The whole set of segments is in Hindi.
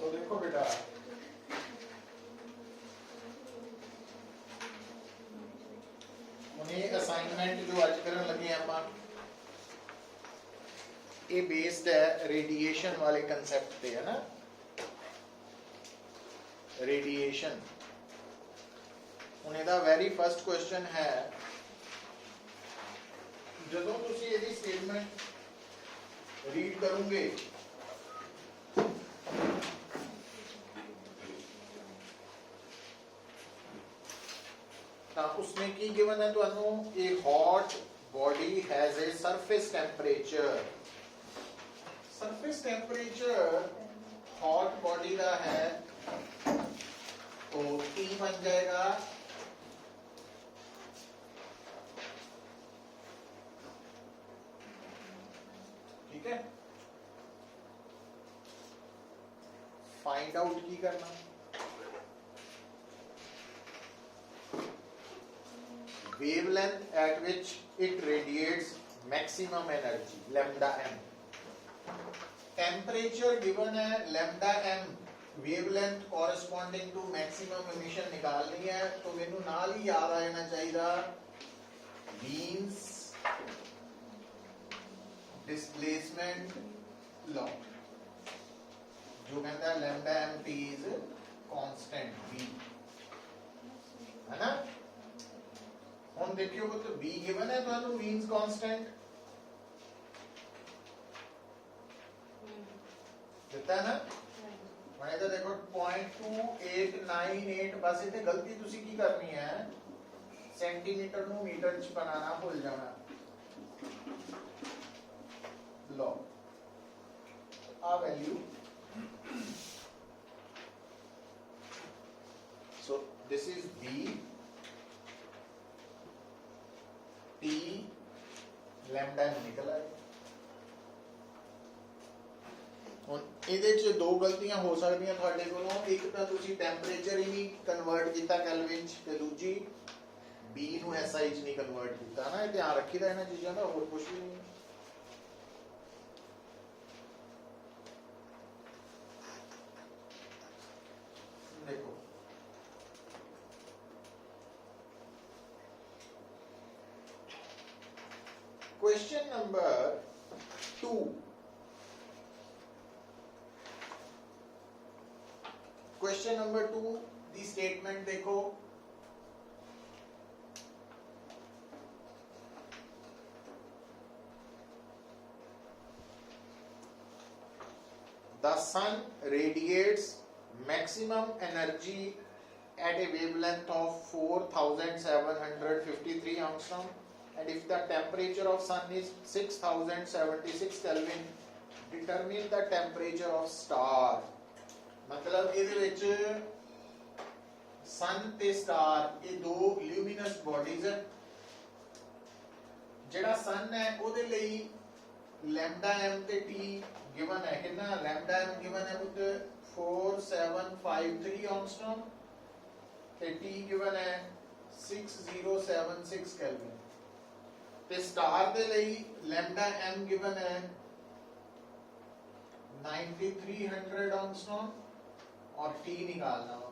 तो देखो बेटा उन्हें असाइनमेंट जो अज करन लगे आप ये बेस्ड है रेडिएशन वाले कंसेप्ट पे है ना। रेडिएशन उन्हें दा वेरी फर्स्ट क्वेश्चन है जदों तुसी इहदी स्टेटमेंट रीड करोगे उसमें की गिवन है तुहानू ए hot body has a surface temperature. Surface temperature hot body का है तो T बन जाएगा ठीक है। फाइंड आउट की करना wavelength at which it radiates maximum energy lambda m। temperature given है lambda m, wavelength corresponding to maximum emission निकालनी है तो मेनू नाल ही याद आ जाना चाहिए Wien's displacement law जो कहता है lambda m t is constant v है ना। हम देखियो तो v गिवन है तो वीन्स कांस्टेंट दिता है ना। मैंने तो देखो 0.2898 बस इतने गलती तुसी की करनी है सेंटीमीटर नु मीटर च बनाना भूल जाना लो आ value. So this is v T lambda निकल आए। हुण इहदे च दो गलतियां हो सकदियां तुहाडे कोलों, एक तां तुसीं टेंपरेचर ही नहीं कन्वर्ट कीता केल्विन च ते दूजी B नूं SI च नहीं कन्वर्ट कीता ना। ये ध्यान रखीदा इन्हां चीज़ां दा, होर कुछ भी नहीं। देखो question number 2 question number 2 the statement देखो the sun radiates maximum energy at a wavelength of 4753 angstrom and if the temperature of sun is 6076 Kelvin determine the temperature of star। मतलब ਇਹਦੇ ਵਿੱਚ sun ਤੇ star ਇਹ ਦੋ luminous bodies ਹੈ। ਜਿਹੜਾ sun ਹੈ ਉਹਦੇ ਲਈ lambda m ਤੇ t given है कितना lambda m given है पुत्र 4753 angstrom ਤੇ t given है 6076 केल्विन ਤੇ स्टार ਦੇ ਲਈ lambda m given है 9300 angstrom और t निकालना हो।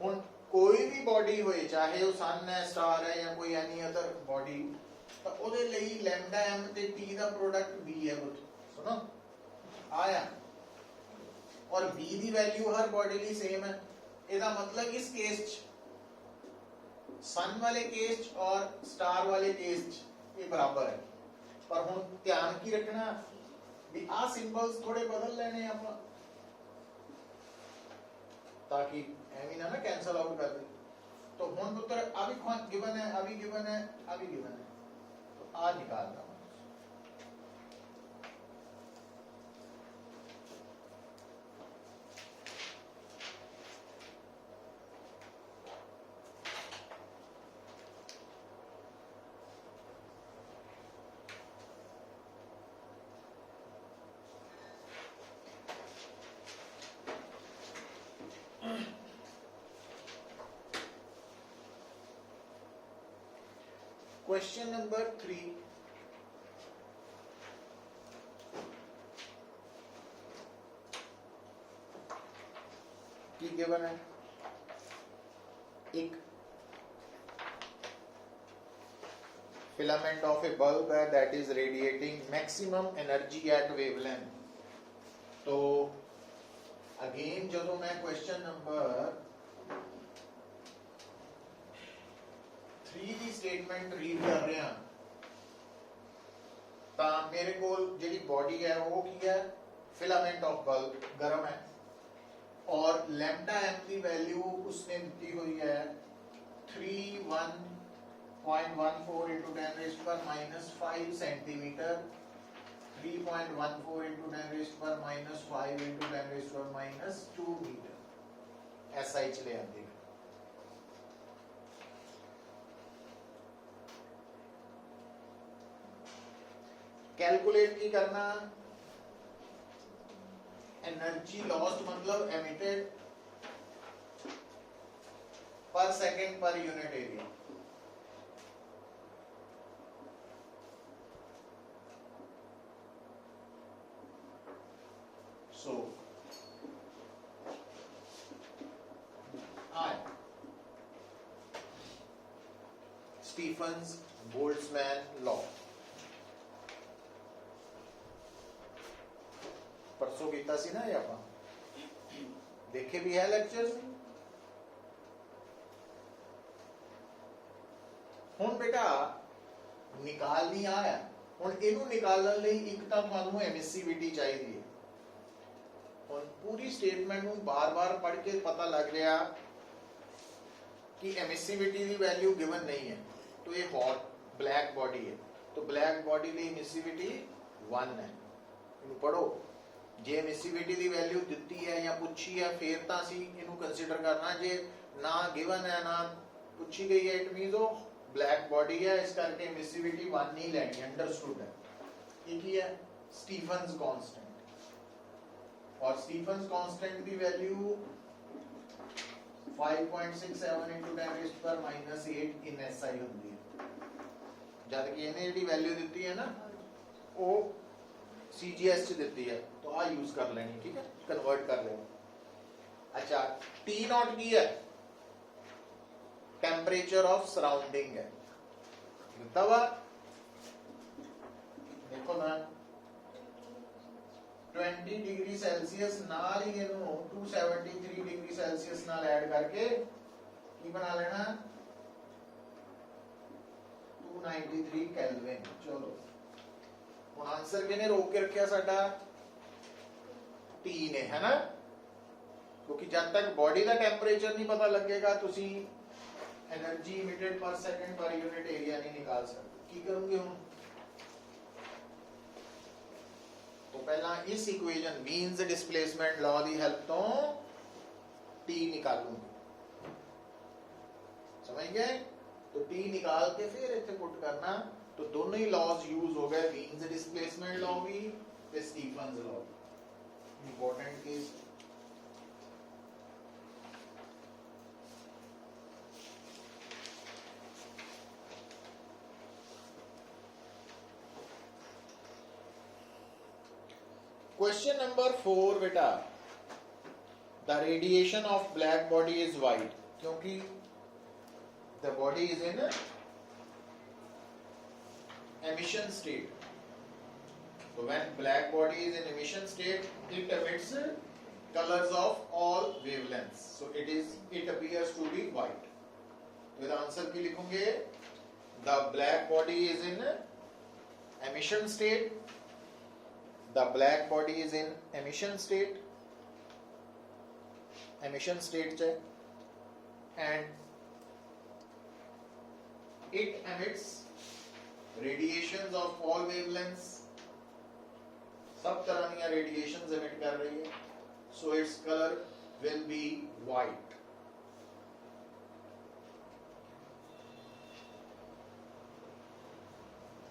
हुण कोई भी बॉडी होए चाहे वो सन है स्टार है या कोई एनी अदर बॉडी तो ਉਹਦੇ ਲਈ lambda m ਤੇ t ਦਾ प्रोडक्ट v है पुत्र सुनो आया और v ਦੀ वैल्यू हर बॉडी ਲਈ सेम है। ਇਹਦਾ मतलब इस केस च सन वाले केस च और स्टार वाले केस च ये बराबर है। पर हुण ध्यान की रखना भी आ सिंबल्स थोड़े बदल लेने आप ताकि एवी ना कैंसल आउट कर दे। तो हुण पुत्र आ भी गिवन है, आ भी गिवन है, आ भी गिवन है तो आ निकालना। Question number 3 a की गिवन है, एक filament of a bulb है that is radiating maximum energy at wavelength. तो अगेन ਜਦੋਂ मैं क्वेश्चन नंबर 3 ਦੀ स्टेटमेंट रीड कर रहा ਤਾਂ मेरे को ਜਿਹੜੀ बॉडी है वो की है फिलामेंट ऑफ बल्ब गर्म है और लैम्डा एम की वैल्यू उसने दी हुई है 3.14 into 10 raised to power minus 5 centimeter, 3.14 into 10 raised to power minus 5 into 10 raised to power minus 2 meter. ऐसा ही चले आते हैं. कैलकुलेट की करना एनर्जी लॉस्ट मतलब एमिटेड पर second per unit area. So, I, Stephen's Boltzmann law. परसों कीता सी ना ये ਆਪਾਂ देखे भी है लेक्चर्स. ਹੁਣ बेटा निकाल नहीं आया. ਹੁਣ ਇਹਨੂੰ ਨਿਕਾਲਣ ਲਈ ਇੱਕ ਤਾਂ ਤੁਹਾਨੂੰ ਐਮਿਸਿਵਿਟੀ ਚਾਹੀਦੀ ਹੈ. और पूरी स्टेटमेंट ਨੂੰ बार-बार पढ़ के पता लग रहा कि एमिसिविटी की वैल्यू गिवन नहीं है. तो ये हॉट ब्लैक बॉडी है तो ब्लैक बॉडी की एमिसिविटी 1 है. इन्हें पढ़ो जे एमिसिविटी की वैल्यू दी है या पूछी है फिर तो असी इन्हें कंसीडर करना. जे ना गिवन है ना पूछी गई है इट मीन्स वो ब्लैक बॉडी है इस करके एमिसिविटी 1 नहीं लेनी. अंडरस्टूड है. ये है स्टीफन्स कांस्टेंट और स्टीफन्स कांस्टेंट की value 5.67 into 10 raised to power minus 8 in SI होती है. जब कि इन्हें जी वैल्यू दी है ना वो CGS च दी है तो आ यूज कर लेनी. ठीक है कन्वर्ट कर लेनी. अच्छा T नॉट की है टेम्परेचर ऑफ सराउंडिंग है. तब देखो ना 20 डिग्री सेल्सियस नाल ही इन्हों 273 डिग्री सेल्सियस नाल ऐड करके की बना लेना 293 केल्विन. चलो हुण आंसर किने रोक के रखिया साडा T ने है ना क्योंकि जब तक बॉडी का टेम्परेचर नहीं पता लगेगा तुसी एनर्जी इमिटेड पर सेकंड पर यूनिट एरिया नहीं निकाल सकते. की करूंगे हुण तो पहला इस इक्वेशन मीन्स डिस्प्लेसमेंट लॉ की हेल्प तो T निकालूंगी. समझ गए. तो T निकाल के फिर इथे पुट करना तो दोनों ही लॉज यूज हो गए. मीन्स डिस्प्लेसमेंट लॉ भी ते Stefan's law. Important case. Question number 4 बेटा the radiation of black body is white क्योंकि the body is in emission state. So when black body is in emission state it emits colors of all wavelengths. So it appears to be white. तो इसका आंसर की लिखूंगे the black body is in emission state. The black body is in emission state check and it emits radiations of all wavelengths. सब तरह की radiations emit कर रही है. So its color will be white.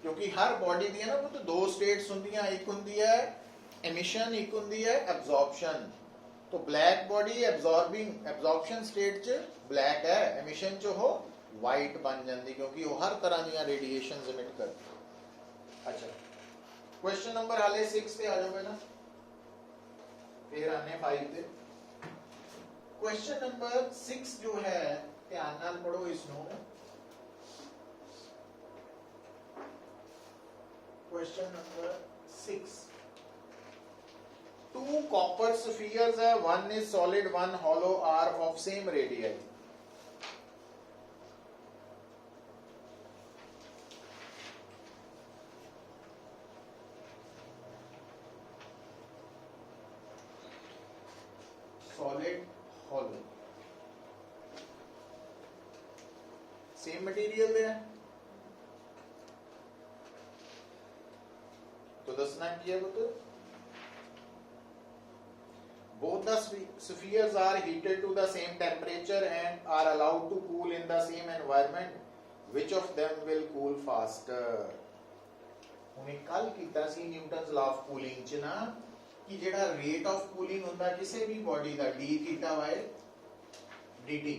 क्योंकि हर बॉडी दी ना वो तो दो स्टेट्स होंगी. एक होंगी है एमिशन एक होंगी है एब्जॉर्प्शन. तो ब्लैक बॉडी एब्जॉर्प्शन स्टेट च ब्लैक है एमिशन च हो वाइट बन जाती क्योंकि वो हर तरह दी रेडिएशंस एमिट करती. अच्छा क्वेश्चन नंबर हाले 6 पे आ जाओ ना फिर आने 5 पे. क्वेश्चन नंबर 6 जो है ध्यान नाल पढ़ो इसनो। Question number 6, two copper spheres है, one is solid, one hollow, are of same radii. Solid, hollow, same material है, तो दसना क्या है? Both the spheres are heated to the same temperature and are allowed to cool in the same environment. Which of them will cool faster? हमने कल कीता सी न्यूटन्स लॉ ऑफ कूलिंग च ना कि जेड़ा रेट ऑफ कूलिंग हुंदा किसी भी बॉडी दा d थीटा बाय dt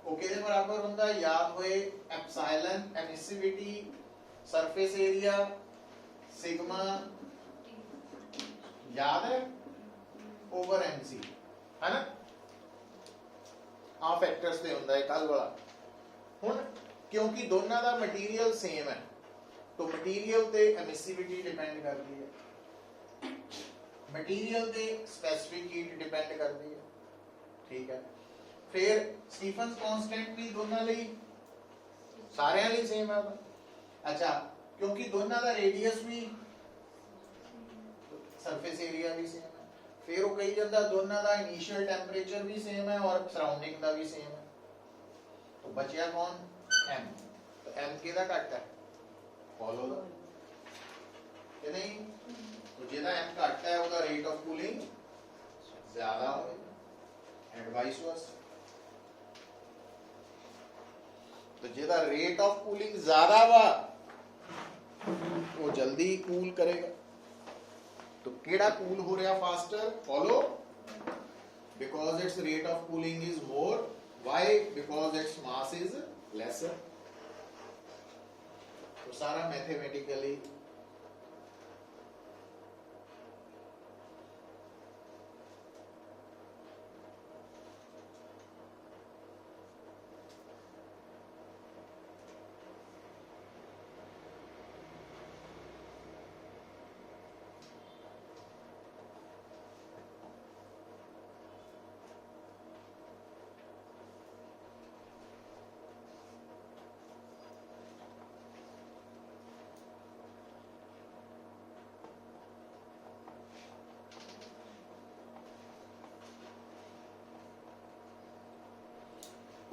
ਉਹ ਕਿਹਦੇ ਬਰਾਬਰ ਹੁੰਦਾ? याद होए epsilon emissivity surface area sigma, याद है, ओवर एमसी, है ना? आ फैक्टर्स ते हुंदा है कल वाला। हुन क्योंकि दोनों दा मटीरियल सेम है तो मटीरियल ते एमिसिविटी डिपेंड करती है, मटीरियल ते स्पेसिफिक हीट डिपेंड करती है, ठीक है? फिर स्टीफन कांस्टेंट भी दोनों ਲਈ सारे ਲਈ सेम है। अच्छा, क्योंकि दोनों का रेडियस भी सरफेस एरिया भी सेम है, फिर वो कही जाता दोनों का इनिशियल टेम्परेचर भी सेम है और सराउंडिंग का भी सेम है, तो बचिया कौन? m। तो m किहदा घट है? फॉलो दा, कि नहीं? तो जिहदा m घट है उसका रेट ऑफ कूलिंग ज्यादा होगा एंड वाइस वर्सा। तो जिहदा रेट ऑफ कूलिंग ज्यादा वा वो जल्दी कूल करेगा। तो केड़ा कूल हो रहा faster? Follow, because it's rate of cooling is more. Why? Because its mass is lesser. तो सारा मैथमेटिकली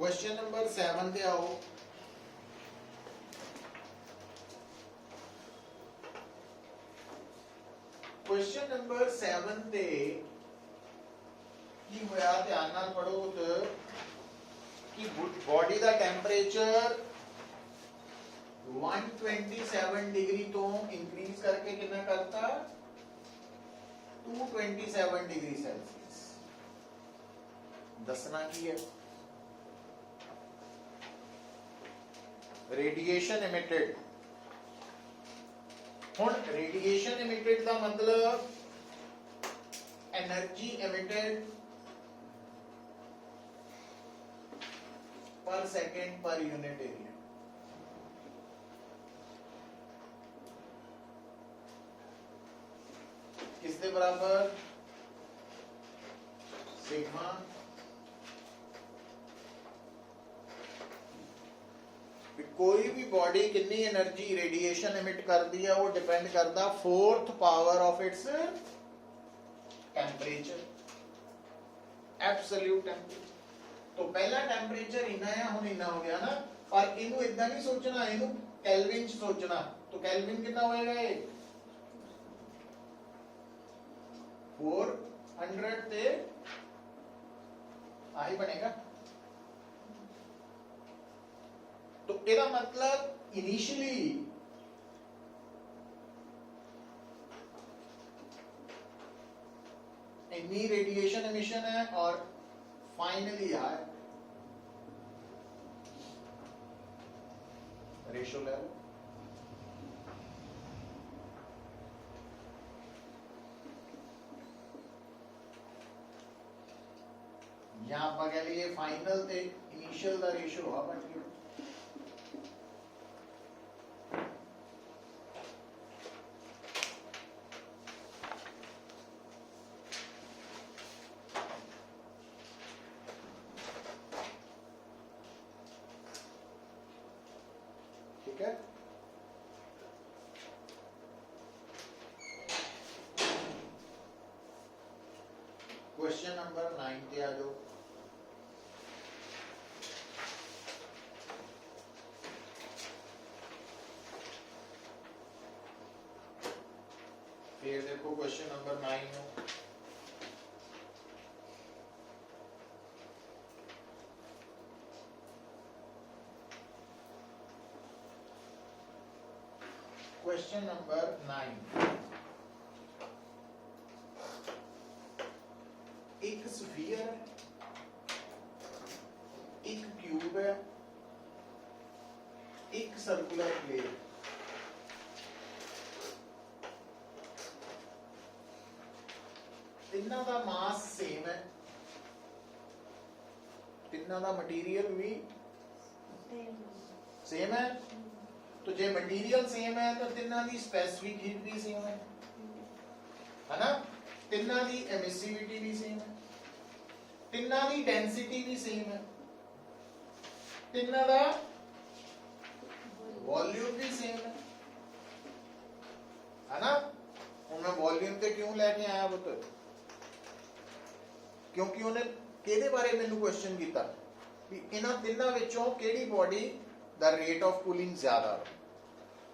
क्वेश्चन नंबर 7 ते आओ। क्वेश्चन नंबर 7 ते की होया ध्यान नाल पढ़ो तो कि बॉडी दा टेम्परेचर 127 डिग्री तो इंक्रीज करके कितना करता? 227 डिग्री सेल्सियस। दसना की है? Radiation emitted. हुन रेडिएशन इमिटेड का मतलब एनर्जी इमिटेड पर सेकेंड पर यूनिट एरिया। किसके बराबर? सिग्मा कोई भी बॉडी कितनी एनर्जी रेडिएशन इमिट करती है वो डिपेंड करता fourth power of its temperature, absolute temperature. तो पहला टेम्परेचर इना है, हुन इना हो गया ना, पर इनू इदा नहीं सोचना, इनू केल्विन च सोचना। तो केल्विन कितना होएगा? ये 400 ते आई बनेगा। तो इसका मतलब इनिशियली इतनी रेडिएशन एमिशन है और फाइनली यार रेशियो ले लो। ਜਾਂ ਆਪਾਂ ਕਹ ਲਈਏ ਫਾਈਨਲ ਤੇ ਇਨੀਸ਼ੀਅਲ ਦਾ ਰੇਸ਼ੋ ਆ ਬਣ ਗਿਆ। ठीक है, क्वेश्चन नंबर 9 पे आ जाओ। फिर देखो क्वेश्चन नंबर 9 में क्वेश्चन नंबर 9, एक स्फीयर है, एक क्यूब है, एक सर्कुलर प्लेट। तिन्ना दा मास सेम है, तिन्ना दा मटीरियल भी सेम है। तो जे मटीरियल सेम है तो तिन्ना दी स्पेसिफिक हीट भी सेम है ना। तिन्ना दी एमिसिविटी भी सेम है, तिन्ना दी डेंसिटी भी सेम है, तिन्ना दा वॉल्यूम भी सेम है ना। ਹੁਣ मैं वॉल्यूम ਤੇ क्यों लेके आया पुत्र, क्योंकि ਉਹਨੇ ਕਿਹਦੇ ਬਾਰੇ ਮੈਨੂੰ ਕੁਐਸਚਨ ਕੀਤਾ ਵੀ ਇਹਨਾਂ ਤਿੰਨਾਂ ਵਿੱਚੋਂ ਕਿਹੜੀ ਬੋਡੀ ਦਾ ਰੇਟ ਆਫ ਕੂਲਿੰਗ ਜ਼ਿਆਦਾ ਹੈ।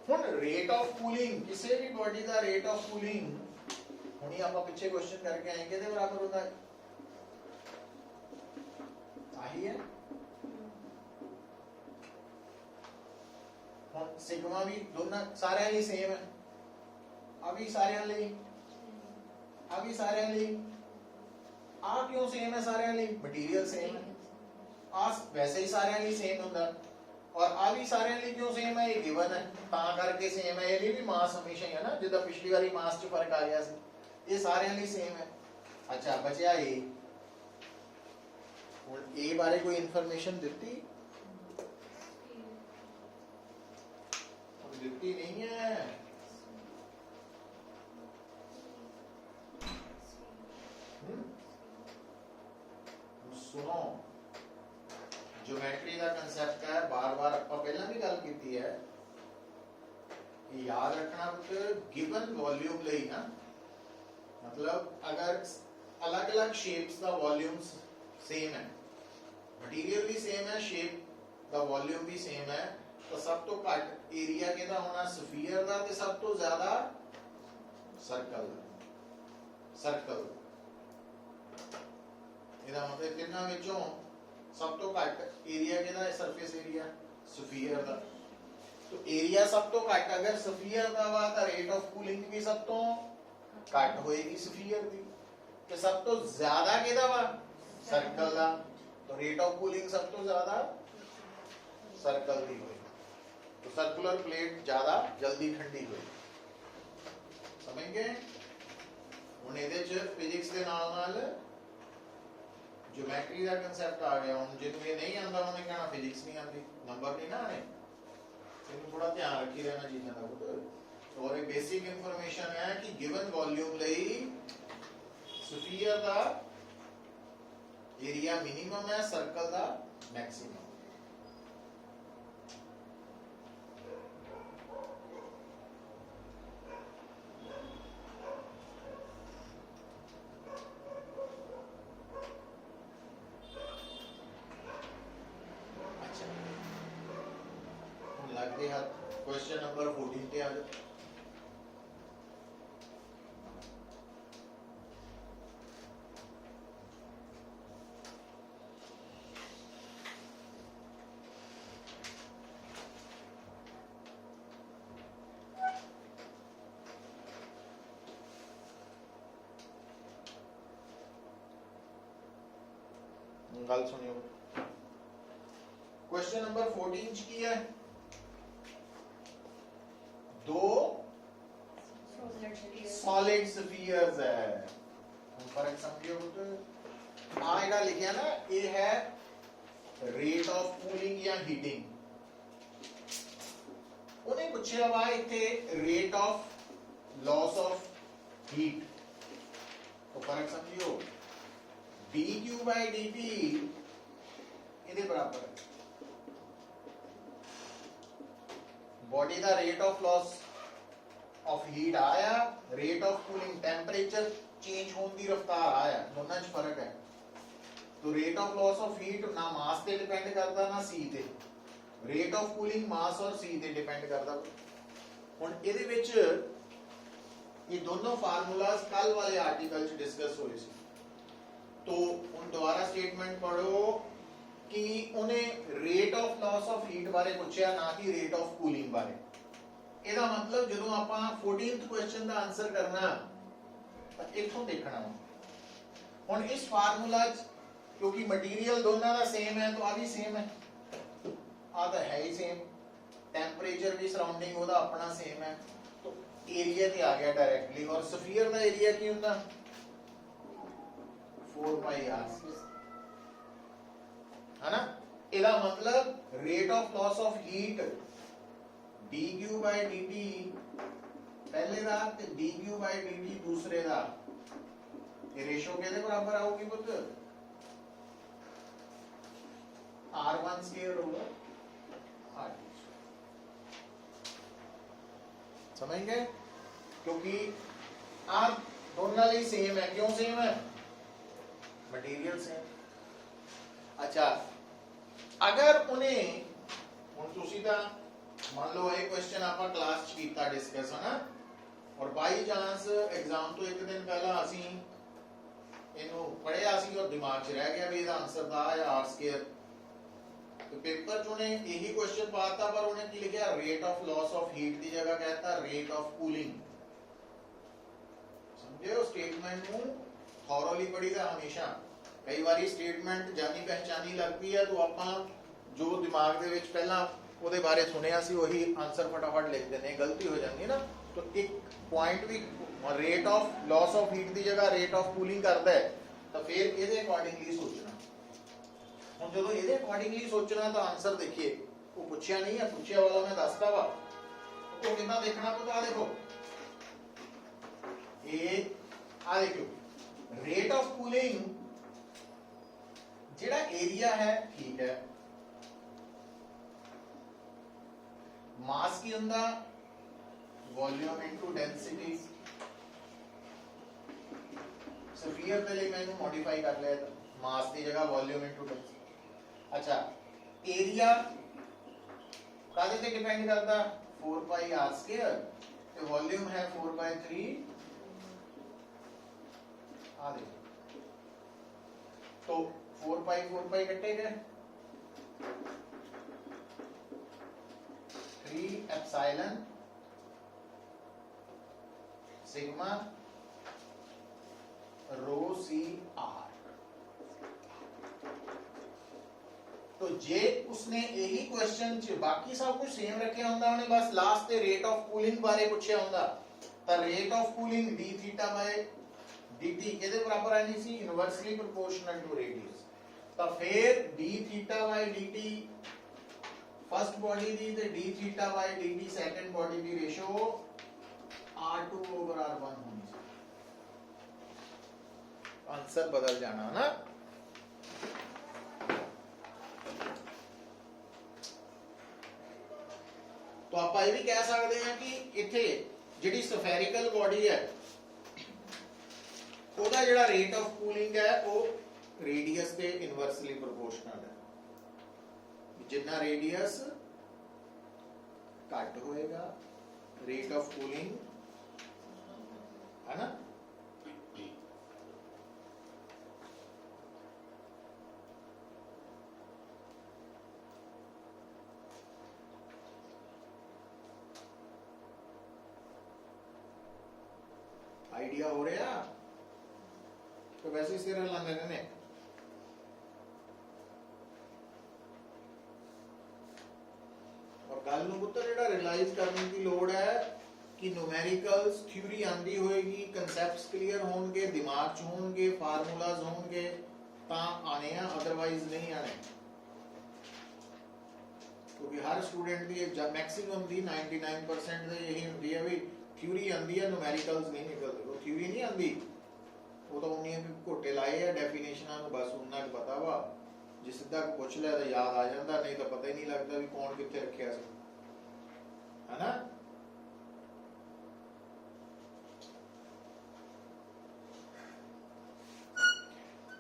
ਹੁਣ ਰੇਟ ਆਫ ਕੂਲਿੰਗ ਕਿਸੇ ਵੀ ਬੋਡੀ ਦਾ ਰੇਟ ਆਫ ਕੂਲਿੰਗ ਹੁਣੀ ਆਪਾਂ ਪਿੱਛੇ ਕੁਐਸਚਨ ਕਰਕੇ ਆਏ ਕਿਹਦੇ ਬਰਾਬਰ ਹੁੰਦਾ ਹੈ, ਆਹੀ ਹੈ। ਹੁਣ ਸਿਗਮਾ ਵੀ ਦੋਨਾਂ ਸਾਰਿਆਂ ਲਈ ਸੇਮ ਹੈ, ਆ ਵੀ ਸਾਰਿਆਂ ਲਈ, ਆ ਵੀ ਸਾਰਿਆਂ ਲਈ। ਆ ਕਿਉਂ ਸੇਮ ਹੈ ਸਾਰਿਆਂ ਲਈ, ਮਟੀਰੀਅਲ ਸੇਮ ਹੈ। ਆ ਵੈਸੇ ਹੀ ਸਾਰਿਆਂ ਲਈ ਸੇਮ ਹੁੰਦਾ, और आ भी सारे लिए क्यों सेम है, ये गिवन है ता करके सेम है। ये भी मास हमेशा ही है ना, जिदा पिछली बारी मास च फर्क आ गया सी, ये सारे लिए सेम है। अच्छा बचा ए, हुन ए बारे कोई इंफॉर्मेशन दित्ती दित्ती नहीं है। सुनो ज्योमेट्री का कंसेप्ट है, बार बार ਆਪਾਂ ਪਹਿਲਾਂ ਵੀ ਗੱਲ ਕੀਤੀ ਹੈ कि याद रखना गिवन वॉल्यूम ਲਈ ना, मतलब अगर अलग अलग शेप्स का वॉल्यूम सेम है, मटीरियल भी सेम है, शेप का वॉल्यूम भी सेम है, तो सब तो घट एरिया किहदा होना स्फीयर का ते सब तो ज्यादा सर्कल दा। सर्कल ਇਹਦਾ मतलब ਤਿੰਨਾਂ ਵਿੱਚੋਂ सब तो घट एरिया किहदा है, सरफेस एरिया स्फीयर दा। तो एरिया सब तो घट अगर स्फीयर दा वा तां रेट ऑफ कूलिंग भी सब तो घट होएगी स्फीयर दी, ते सब तो ज्यादा किहदा वा सर्कल दा। तो रेट ऑफ कूलिंग सब तो ज्यादा सर्कल दी होएगी, तो सर्कुलर प्लेट ज्यादा जल्दी ठंडी होएगी। समझ गए। हुण इहदे च फिजिक्स दे नाल नाल ज्योमेट्री का कंसेप्ट आ गया। हम जो ये नहीं आता उन्होंने कहना फिजिक्स नहीं आती, नंबर नहीं ना आने। तो थोड़ा ध्यान रखी रहना चीज़ों का। और एक बेसिक इंफॉर्मेशन है कि गिवन वॉल्यूम लई स्फीयर का एरिया मिनिमम है, सर्कल का मैक्सिमम। क्वेश्चन नंबर 14 पे आ जाओ। गल सुनियो, क्वेश्चन नंबर 14 की है, दो सॉलिड स्फीयर्स है। फर्क समझियो, ਆ ਜਿਹੜਾ ਲਿਖਿਆ ਨਾ ਇਹ ਹੈ ਰੇਟ ਆਫ ਕੂਲਿੰਗ ਜਾਂ ਹੀਟਿੰਗ। ਉਹਨੇ ਪੁੱਛਿਆ ਵਾ ਇੱਥੇ rate of loss of heat. तो फर्क समझियो dq by dt ਇਹਦੇ ਬਰਾਬਰ ਹੈ बॉडी ਦਾ rate of loss of heat आया, rate of cooling temperature change होने की रफ्तार आया, दोनों में फर्क है। तो rate of loss of heat ना मास पे डिपेंड करता ना सी ते, रेट ऑफ कूलिंग मास और सी ते डिपेंड करता। हुण ਇਹਦੇ ਵਿੱਚ ये दोनों फार्मूलाज कल वाले आर्टिकल च डिस्कस हुए सी। तो हुण दोबारा स्टेटमेंट पढ़ो कि उन्हें rate of loss of heat बारे पूछा ना कि रेट ऑफ कूलिंग बारे। ਇਹਦਾ मतलब ਜਦੋਂ ਆਪਾਂ 14th क्वेश्चन ਦਾ आंसर करना ਤਾਂ ਇਥੋਂ ਦੇਖਣਾ ਹੁਣ ਇਸ ਫਾਰਮੂਲਾ ਚ क्योंकि मटेरियल दोनों का सेम है तो आ भी सेम है, आ तो है ही सेम, टेम्परेचर भी सराउंडिंग ਉਹਦਾ अपना सेम है, तो एरिया ते आ गया डायरेक्टली। और स्फीयर का एरिया की होता 4 पाई r है ना। ਇਹਦਾ मतलब rate of loss of heat dq by dt पहले ਦਾ ਤੇ dq by dt दूसरे ਦਾ, ये रेशो किहदे बराबर आऊगी पुੱਤ r1 स्क्वायर होगा r2। समझ गए? क्योंकि आप दोनों लिए सेम है। क्यों सेम है? Material same. अच्छा अगर उन्हें हुण तुसी तां मान लो ये क्वेश्चन आपां क्लास च कीता डिस्कस है ना, और बाई चांस एग्जाम तो एक दिन पहला असी इनू पढ़िया सी और दिमाग च रह गया भी इसदा आंसर था या r स्क्वायर। तो पेपर च उन्हें यही क्वेश्चन पाता पर उन्हें की लिखा rate of loss of heat की जगह कहता रेट ऑफ कूलिंग। समझे? स्टेटमेंट नू थॉरोली पढ़ीदा हमेशा। कई बारी स्टेटमेंट जानी पहचानी लगती है तो आपां जो दिमाग दे विच पहला ਉਹਦੇ ਬਾਰੇ ਸੁਣਿਆ ਸੀ ਉਹੀ ਆਨਸਰ ਫਟਾਫਟ ਲਿਖ ਦਿੰਦੇ, ਗਲਤੀ ਹੋ ਜਾਂਦੀ ਹੈ ਨਾ। तो एक पॉइंट भी rate of loss of heat की जगह रेट ऑफ कूलिंग करता है तो फिर ਇਹਦੇ ਅਕੋਰਡਿੰਗਲੀ सोचना। ਹੁਣ ਜਦੋਂ ਇਹਦੇ ਅਕੋਰਡਿੰਗਲੀ सोचना तो आंसर देखिए वो पूछा नहीं है, पूछा वाला मैं दसता वा तो कितना देखना पता। देखो ये आ देखो रेट ऑफ कूलिंग जेड़ा एरिया है ठीक है, मास की ਹੁੰਦਾ वॉल्यूम इनटू डेंसिटी। स्फीयर पे लिए मैंने मॉडिफाई कर लिया था, मास की जगह वॉल्यूम इनटू डेंसिटी। अच्छा एरिया कादे पे डिपेंड करता 4 पाई r स्क्वायर, तो वॉल्यूम है 4/3 आ देखो, तो 4 पाई कटे गए 3 एप्सिलॉन सिग्मा रो सी आर। तो जे उसने यही क्वेश्चन च बाकी सब कुछ सेम रखा होंदा, उन्हें बस लास्ट ते रेट ऑफ कूलिंग बारे पूछया होंदा तो rate of cooling d theta by dt केदे बराबर आनी सी इनवर्सली प्रोपोर्शनल टू रेडियस। तो फिर d theta by dt first body दी ते d theta by dt second body दी रेशो r2 over r1 होनी चाहिए। आंसर बदल जाना ना। तो आप ये भी कह सकते हैं कि इथे जिहड़ी स्फेरिकल बॉडी है ओदा जिहड़ा रेट ऑफ कूलिंग है वो रेडियस के इनवर्सली प्रोपोर्शनल है। जितना रेडियस घट होएगा रेट ऑफ कूलिंग है ना। आइडिया हो रहा तो वैसे सिर हिलाने ने। और गल नूं पुत्तर जेड़ा रियलाइज करने की लोड़ है कि न्यूमेरिकल्स थ्योरी आंदी होएगी, कांसेप्ट्स क्लियर होंगे, दिमाग च होंगे, फार्मूलाज होंगे, ਤਾਂ ਆਣੇ ਆ, ਅਦਰਵਾਈਜ਼ ਨਹੀਂ ਆਣੇ, क्योंकि हर स्टूडेंट की मैक्सिमम दी 99% ਦੇ ਇਹੀ ਹੁੰਦੀ ਹੈ ਵੀ ਥਿਊਰੀ ਆਂਦੀ ਹੈ, ਨੂਮੈਰੀਕਲਸ ਨਹੀਂ ਨਿਕਲਦੇ। ਉਹ ਥਿਊਰੀ ਨਹੀਂ ਆਂਦੀ, ਉਹ ਤਾਂ ਉਹਨੀਆਂ ਘੋਟੇ ਲਾਏ ਆ ਡੈਫੀਨੇਸ਼ਨਾਂ ਨੂੰ, ਬਸ ਉਹਨਾਂ ਨੂੰ ਪਤਾ ਵਾ, ਜੇ ਸਿੱਧਾ ਪੁੱਛ ਲਿਆ ਤਾਂ ਯਾਦ ਆ ਜਾਂਦਾ, ਨਹੀਂ ਤਾਂ ਪਤਾ ਹੀ ਨਹੀਂ ਲੱਗਦਾ ਵੀ ਕੌਣ ਕਿੱਥੇ ਰੱਖਿਆ ਸੀ, ਹੈਨਾ।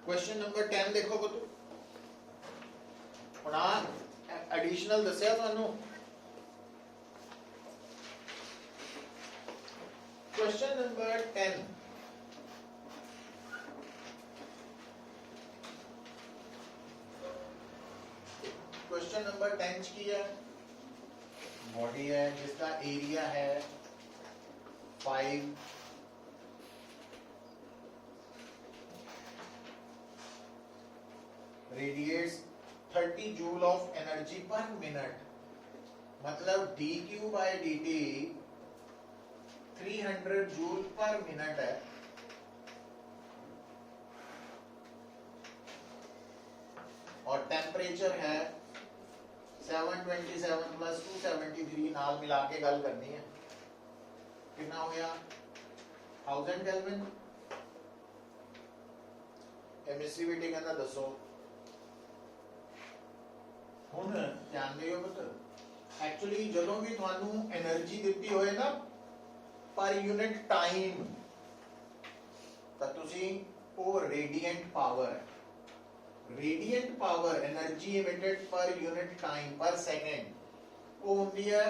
क्वेश्चन नंबर 10 देखो पुत्र, ਹੁਣ ਆ एडिशनल दस्या ਤੁਹਾਨੂੰ। क्वेश्चन नंबर 10, क्वेश्चन नंबर 10 की है बॉडी है जिसका एरिया है 5, रेडिएट्स 30 जूल ऑफ एनर्जी पर मिनट, मतलब dq by dt 300 जूल पर मिनट है। और टेम्परेचर है 727 प्लस 273, नाल मिला के गल करनी है, कितना हो गया 1000 केल्विन। एमिसिविटी कहना दसो। ਹੁਣ ਧਿਆਨ ਦਿਓ ਪੁੱਤਰ, ਐਕਚੁਅਲੀ ਜਦੋਂ ਵੀ ਤੁਹਾਨੂੰ એનર્ਜੀ ਦਿੱਤੀ ਹੋਏ ਨਾ ਪਰ ਯੂਨਿਟ ਟਾਈਮ, ਤਾਂ ਤੁਸੀਂ ਉਹ ਰੇਡੀਐਂਟ ਪਾਵਰ, ਰੇਡੀਐਂਟ ਪਾਵਰ એનર્ਜੀ ਇਮਿਟਡ ਪਰ ਯੂਨਿਟ ਟਾਈਮ ਪਰ ਸੈਕਿੰਡ, ਉਹ ਹੁੰਦੀ ਹੈ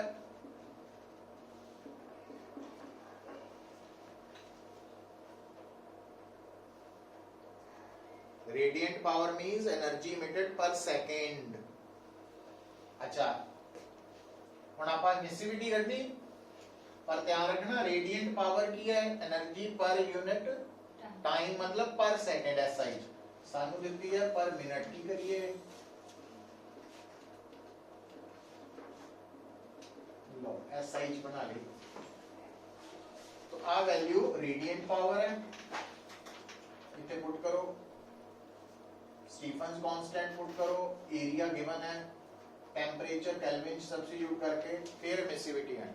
radiant power means energy emitted per second। अच्छा, ਹੁਣ ਆਪਾਂ एमिसिविटी ਕੱਢੀ, पर ध्यान रखना रेडिएंट पावर की है एनर्जी पर यूनिट टाइम, मतलब पर सेकंड। SI सानू दिखती है पर मिनट, की करिए लो SI बना ली, तो आ वैल्यू रेडिएंट पावर है, इतने पुट करो, स्टीफन्स कांस्टेंट पुट करो, एरिया गिवन है, टेम्परेचर केल्विन सब्स्टिट्यूट करके फिर एमिसिविटी है।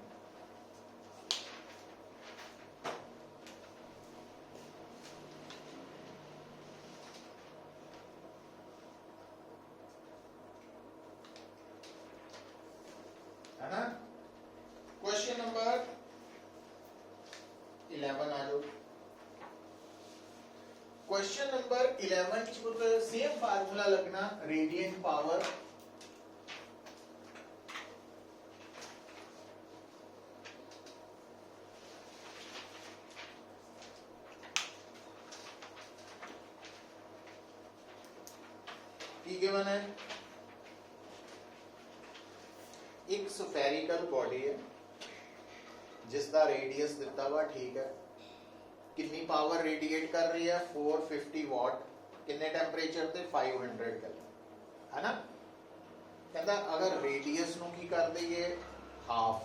है ना। क्वेश्चन नंबर 11 आ जाओ। क्वेश्चन नंबर 11 सेम फार्मूला लगना, रेडिएंट पावर गिवन है, एक स्फेरिकल बॉडी है जिसका रेडियस दिता हुआ, ठीक है, कितनी पावर रेडिएट कर रही है 450 वाट, कितने टेम्परेचर ते 500 केल्विन, है ना। कहता अगर रेडियस नु की कर दईए हाफ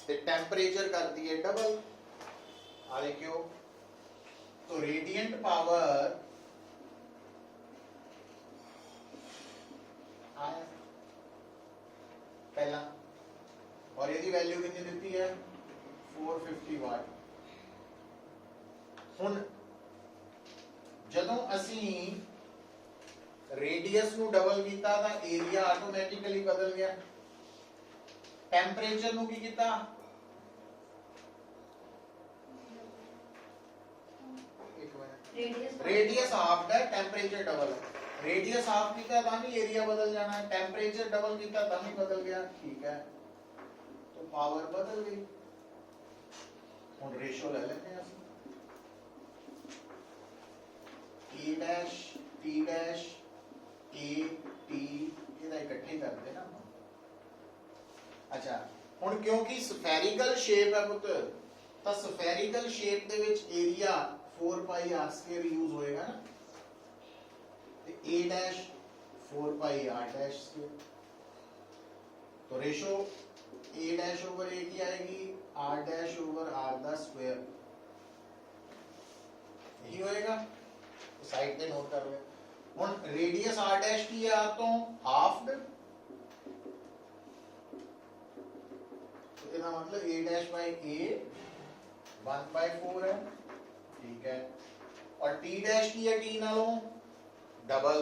ते टेम्परेचर कर दिए डबल, आ देखियो, तो रेडिएंट पावर आया पहला, और यदि वैल्यू कितनी देती है 450 वाट। हुन जदों असी रेडियस नु डबल कीता तां एरिया ऑटोमैटिकली बदल गया, टेम्परेचर नु की कीता, रेडियस हाफ है, टेम्परेचर डबल है, रेडियस हाफ कीता तां भी एरिया बदल जाना है, टेम्परेचर डबल कीता तां भी बदल गया, ठीक है, तो पावर बदल गई। हुन रेशो ले लेते हैं, E dash T dash A T ਇਹਦਾ ਇਕੱਠੇ ਕਰਦੇ ਨਾ। ਅੱਛਾ, ਹੁਣ ਕਿਉਂਕਿ ਸਫੈਰਿਕਲ ਸ਼ੇਪ ਹੈ ਪੁੱਤ, ਤਾਂ ਸਫੈਰਿਕਲ ਸ਼ੇਪ ਦੇ ਵਿੱਚ area 4 pi r square use होएगा ना, तो A dash 4 pi r dash square, तो ratio A dash over A की आएगी r डैश ओवर r दा स्क्वायर, यही होएगा। साइड पे नोट कर लिया। ਹੁਣ रेडियस r डैश की है r तो हाफ, तो इसका मतलब a डैश बाय a 1/4 है, ठीक है। और t डैश की है t नालों डबल,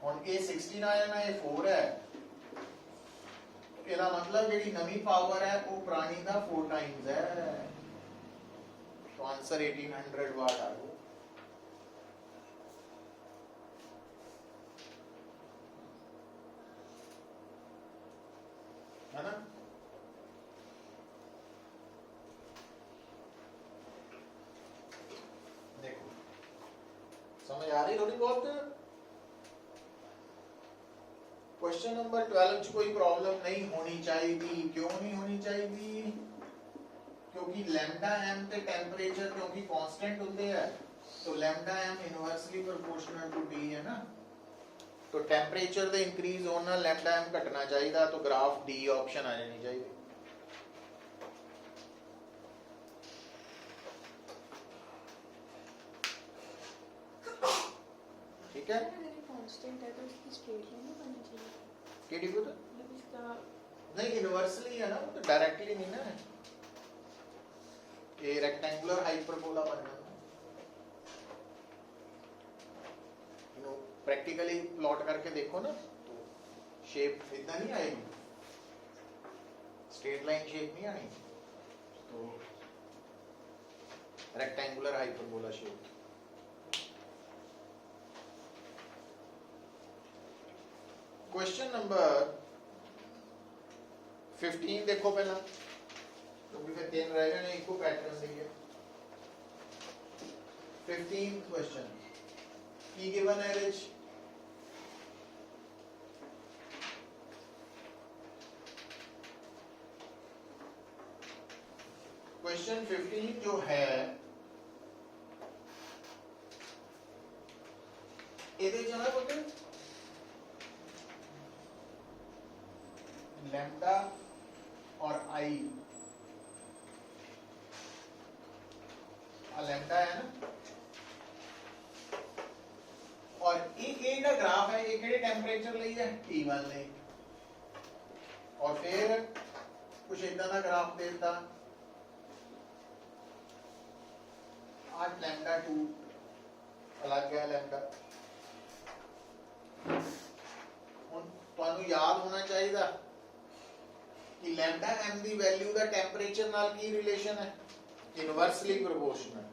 ਹੁਣ ਇਹ 16 ਆਇਆ ਨਾ ਇਹ 4 ਹੈ, ਇਹਦਾ मतलब ਜਿਹੜੀ ਨਵੀਂ ਪਾਵਰ ਹੈ ਉਹ ਪੁਰਾਣੀ ਦਾ 4 ਟਾਈਮਸ ਹੈ, तो आंसर 1800 वाट आ गया। है ना? देखो समझ आ रही थोड़ी बहुत। क्वेश्चन नंबर 12 च कोई प्रॉब्लम नहीं होनी चाहिए। क्यों नहीं होनी चाहिए? क्योंकि लैम्डा एम ते टेंपरेचर क्योंकि कांस्टेंट होते हैं, तो lambda M inversely proportional to T है ना, तो टेंपरेचर दे इंक्रीज होना लैम्डा एम घटना चाहिए, तो ग्राफ डी ऑप्शन आ जानी चाहिए। ठीक है, कांस्टेंट है तो इसकी स्ट्रेट लाइन नहीं बननी चाहिए। केडी को तो इसका नहीं इनवर्सली है ना, वो तो डायरेक्टली नहीं ना है, ये रेक्टेंगुलर हाइपरबोला बनना। प्रैक्टिकली प्लॉट करके देखो ना तो शेप इतना नहीं आएगी, स्ट्रेट लाइन शेप नहीं आनी, तो rectangular hyperbola shape. Question number 15 देखो पहला, क्योंकि फिर 3 रह जाने, एक को पैटर्न देंगे। 15 क्वेश्चन की गिवन एवरेज क्वेश्चन 15 जो है ਇਹਦੇ ਚ ਨਾ ਬੋਲਦੇ लैम्डा और आई, लैम्डा है ना, और ये का ग्राफ है, ये केड़े टेंपरेचर ਲਈ है T1 ਲਈ, और फिर कुछ इतना का ग्राफ देता 8 लैम्डा 2 अलग है लैम्डा। ਹੁਣ ਤੁਹਾਨੂੰ याद होना चाहिए कि लैम्डा एम की वैल्यू का टेंपरेचर नाल की रिलेशन है, इनवर्सली प्रोपोर्शनल।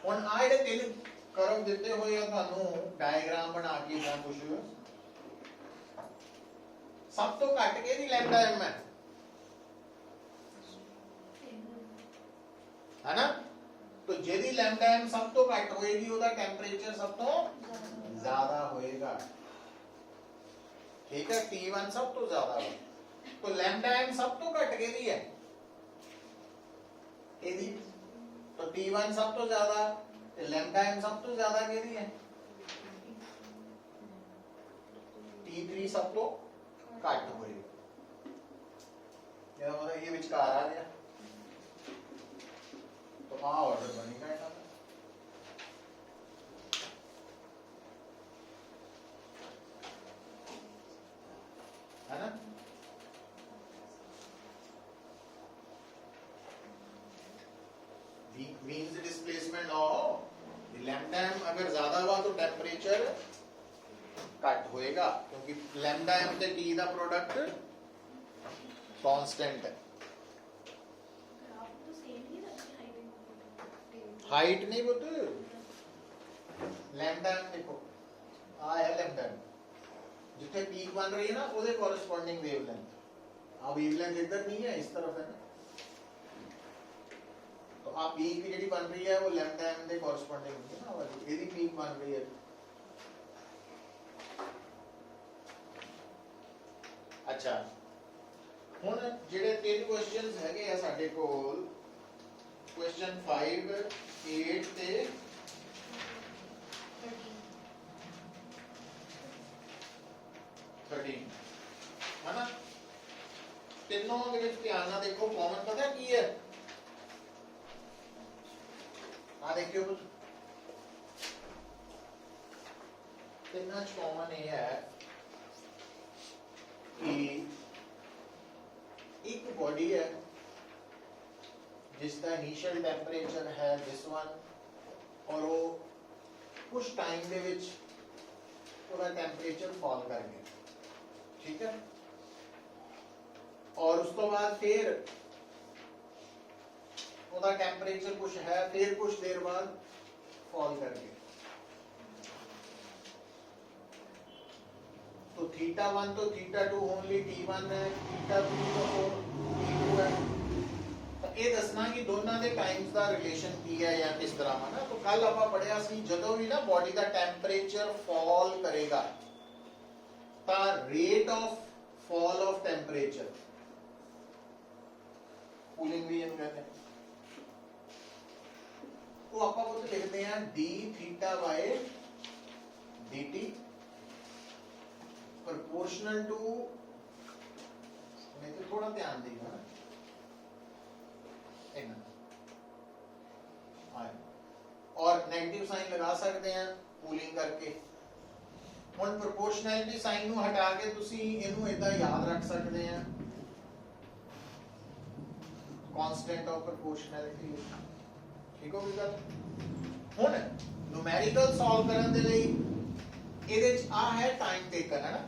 हुण आ जेडे तीन कर्व दिते हुए हैं तुहानू डायग्राम बना के जां कुछ, सब तो घट के दी लैम्डा एम है ना, तो जेदी लैम्डा एम सब तो घट होएगी ओदा टेंपरेचर सब तो ज्यादा होएगा, ठीक है। T1 सब तो ज्यादा है, तो लैम्डा एम सब तो घट के दी है एदी, तो T1 सब तो ज्यादा, लैम्डा एम सब तो ज्यादा के दी है, T3 सब तो घट होएगा, ये विचकार आ गया, तो आ ऑर्डर बनेगा इनका, है ना। Means displacement of lambda M अगर ज्यादा हुआ तो टेंपरेचर कट होएगा, क्योंकि लैम्डा एम ते टी दा प्रोडक्ट कांस्टेंट है। हाइट नहीं बुत, लैम्डा एम देखो आ है लैम्डा एम, जिथे पीक बन रही है ना उसके कॉरेस्पॉन्डिंग वेवलेंथ, अब वेवलेंथ इधर नहीं है इस तरफ है ना, तो आप पीक की जेडी बन रही है वो लैम्डा एम दे कॉरेस्पॉन्डिंग होगी ना, वाली एदी पीक बन रही है। अच्छा हुन जेडे तीन क्वेश्चंस हैगे आ साडे कोल, क्वेश्चन 5 8 ते 13 है ना, तीनों दे विच ध्यान नाल देखो, कॉमन पता की है ਆ ਦੇਖਿਓ ਤਿੰਨਾਂ ਚ ਕਾਮਨ ਇਹ ਹੈ कि एक बॉडी है जिसका इनिशियल टेंपरेचर है दिस वन और वो कुछ टाइम दे विच पूरा टेंपरेचर फॉल कर गया, ठीक है। और उस तो बाद फिर ਉਹਦਾ टेंपरेचर कुछ है, फिर कुछ देर बाद फॉल कर गया। तो θ1 तो θ2 ओनली T1 है, θ3 तो T2 है। तो ये दसना कि दोनों के टाइम्स का रिलेशन की है या किस तरह है ना। तो कल ਆਪਾਂ ਪੜਿਆ ਸੀ ਜਦੋਂ ਵੀ ਨਾ ਬੋਡੀ ਦਾ ਟੈਂਪਰੇਚਰ ਫਾਲ ਕਰੇਗਾ ਤਾਂ rate of fall of temperature cooling ਵੀ ਇਹਨੂੰ ਕਹਿੰਦੇ ਉਹ ਆਪਾਂ ਉਹ ਲਿਖਦੇ ਆ d θ dt proportional to, मैं तो थोड़ा ध्यान देगा ना और नेगेटिव साइन लगा सकते हैं कूलिंग करके। ਹੁਣ प्रोपोर्शनैलिटी साइन ਨੂੰ ਹਟਾ ਕੇ ਤੁਸੀਂ ਇਹਨੂੰ ਇਦਾਂ ਯਾਦ ਰੱਖ ਸਕਦੇ ਆ कांस्टेंट ऑफ प्रोपोर्शनैलिटी, ठीक हो गई ਗੱਲ। ਹੁਣ न्यूमेरिकल सॉल्व ਕਰਨ ਦੇ ਲਈ ਇਹਦੇ ਚ ਆ ਹੈ ਟਾਈਮ ਟੇਕਨ ਹੈ ਨਾ।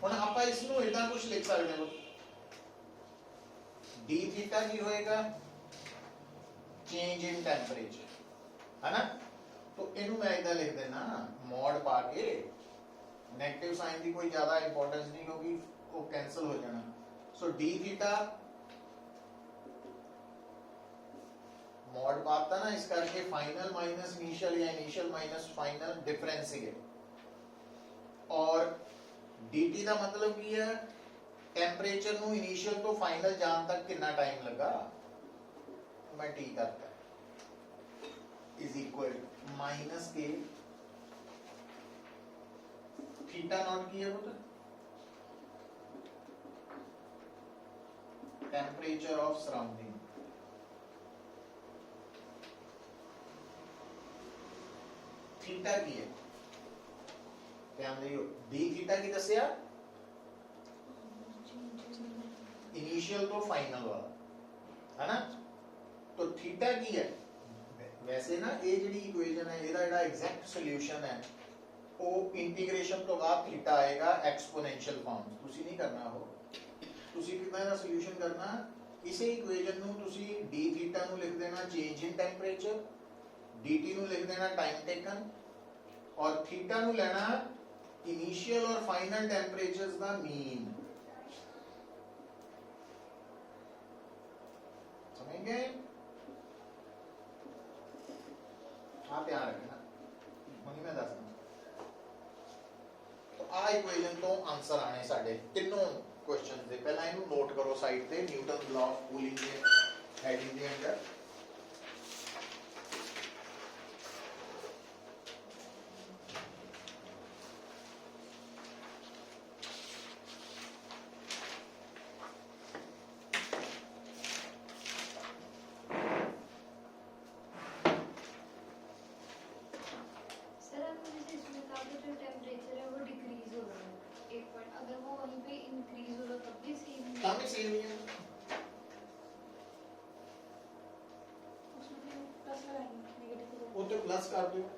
ਹੁਣ ਆਪਾਂ ਇਸ ਨੂੰ ਇਦਾਂ ਕੁਝ ਲਿਖ ਸਕਦੇ ਹਾਂ d थीटा ਕੀ ਹੋਏਗਾ ਚੇਂਜ ਇਨ ਟੈਂਪਰੇਚਰ है ना। तो ਇਹਨੂੰ ਮੈਂ ਇਦਾਂ ਲਿਖ ਦੇਣਾ ਮੋਡ ਪਾ ਕੇ, नेगेटिव साइन ਦੀ ਕੋਈ ਜ਼ਿਆਦਾ ਇੰਪੋਰਟੈਂਸ ਨਹੀਂ ਕਿਉਂਕਿ ਉਹ ਕੈਨਸਲ ਹੋ ਜਾਣਾ। ਸੋ d थीटा ਮੋਡ ਪਾਤਾ ਨਾ ਇਸ ਕਰਕੇ फाइनल माइनस इनिशियल या इनिशियल माइनस फाइनल डिफरेंस ही है। और dt ਦਾ ਮਤਲਬ ਕੀ ਹੈ ਟੈਂਪਰੇਚਰ ਨੂੰ ਇਨੀਸ਼ੀਅਲ ਤੋਂ ਫਾਈਨਲ ਜਾਣ ਤੱਕ ਕਿੰਨਾ ਟਾਈਮ ਲੱਗਾ, ਮੈਂ t ਕਰਤਾ is equal minus k theta naught की है वो तो टेम्परेचर ऑफ सराउंडिंग थीटा की है ध्यान दियो डी थीटा की दसिया इनिशियल तो फाइनल वाला है ना। तो थीटा की है वैसे ना ये जी इक्वेशन है ਇਹਦਾ ਜਿਹੜਾ एग्जैक्ट सॉल्यूशन है वो इंटीग्रेशन तो बाद थीटा आएगा एक्सपोनेंशियल फॉर्म। ਤੁਸੀਂ नहीं करना हो, ਤੁਸੀਂ ਕਿਦਾਂ ਦਾ सॉल्यूशन करना इसे इक्वेशन ਨੂੰ ਤੁਸੀਂ d थीटा ਨੂੰ लिख देना चेंज इन टेंपरेचर, dt ਨੂੰ लिख देना टाइम टेकन और थीटा ਨੂੰ लेना इनिशियल और फाइनल टेंपरेचर्स का मीन। समझ गए? आप ध्यान रखना मनी मैं दसना। तो आ इक्वेशन तो आंसर आने साडे तीनों क्वेश्चन दे। पहला इनु नोट करो साइड पे न्यूटन लॉ ऑफ कूलिंग के हेडिंग के अंदर। काफी सेम ही है वो तो प्लस कर दो।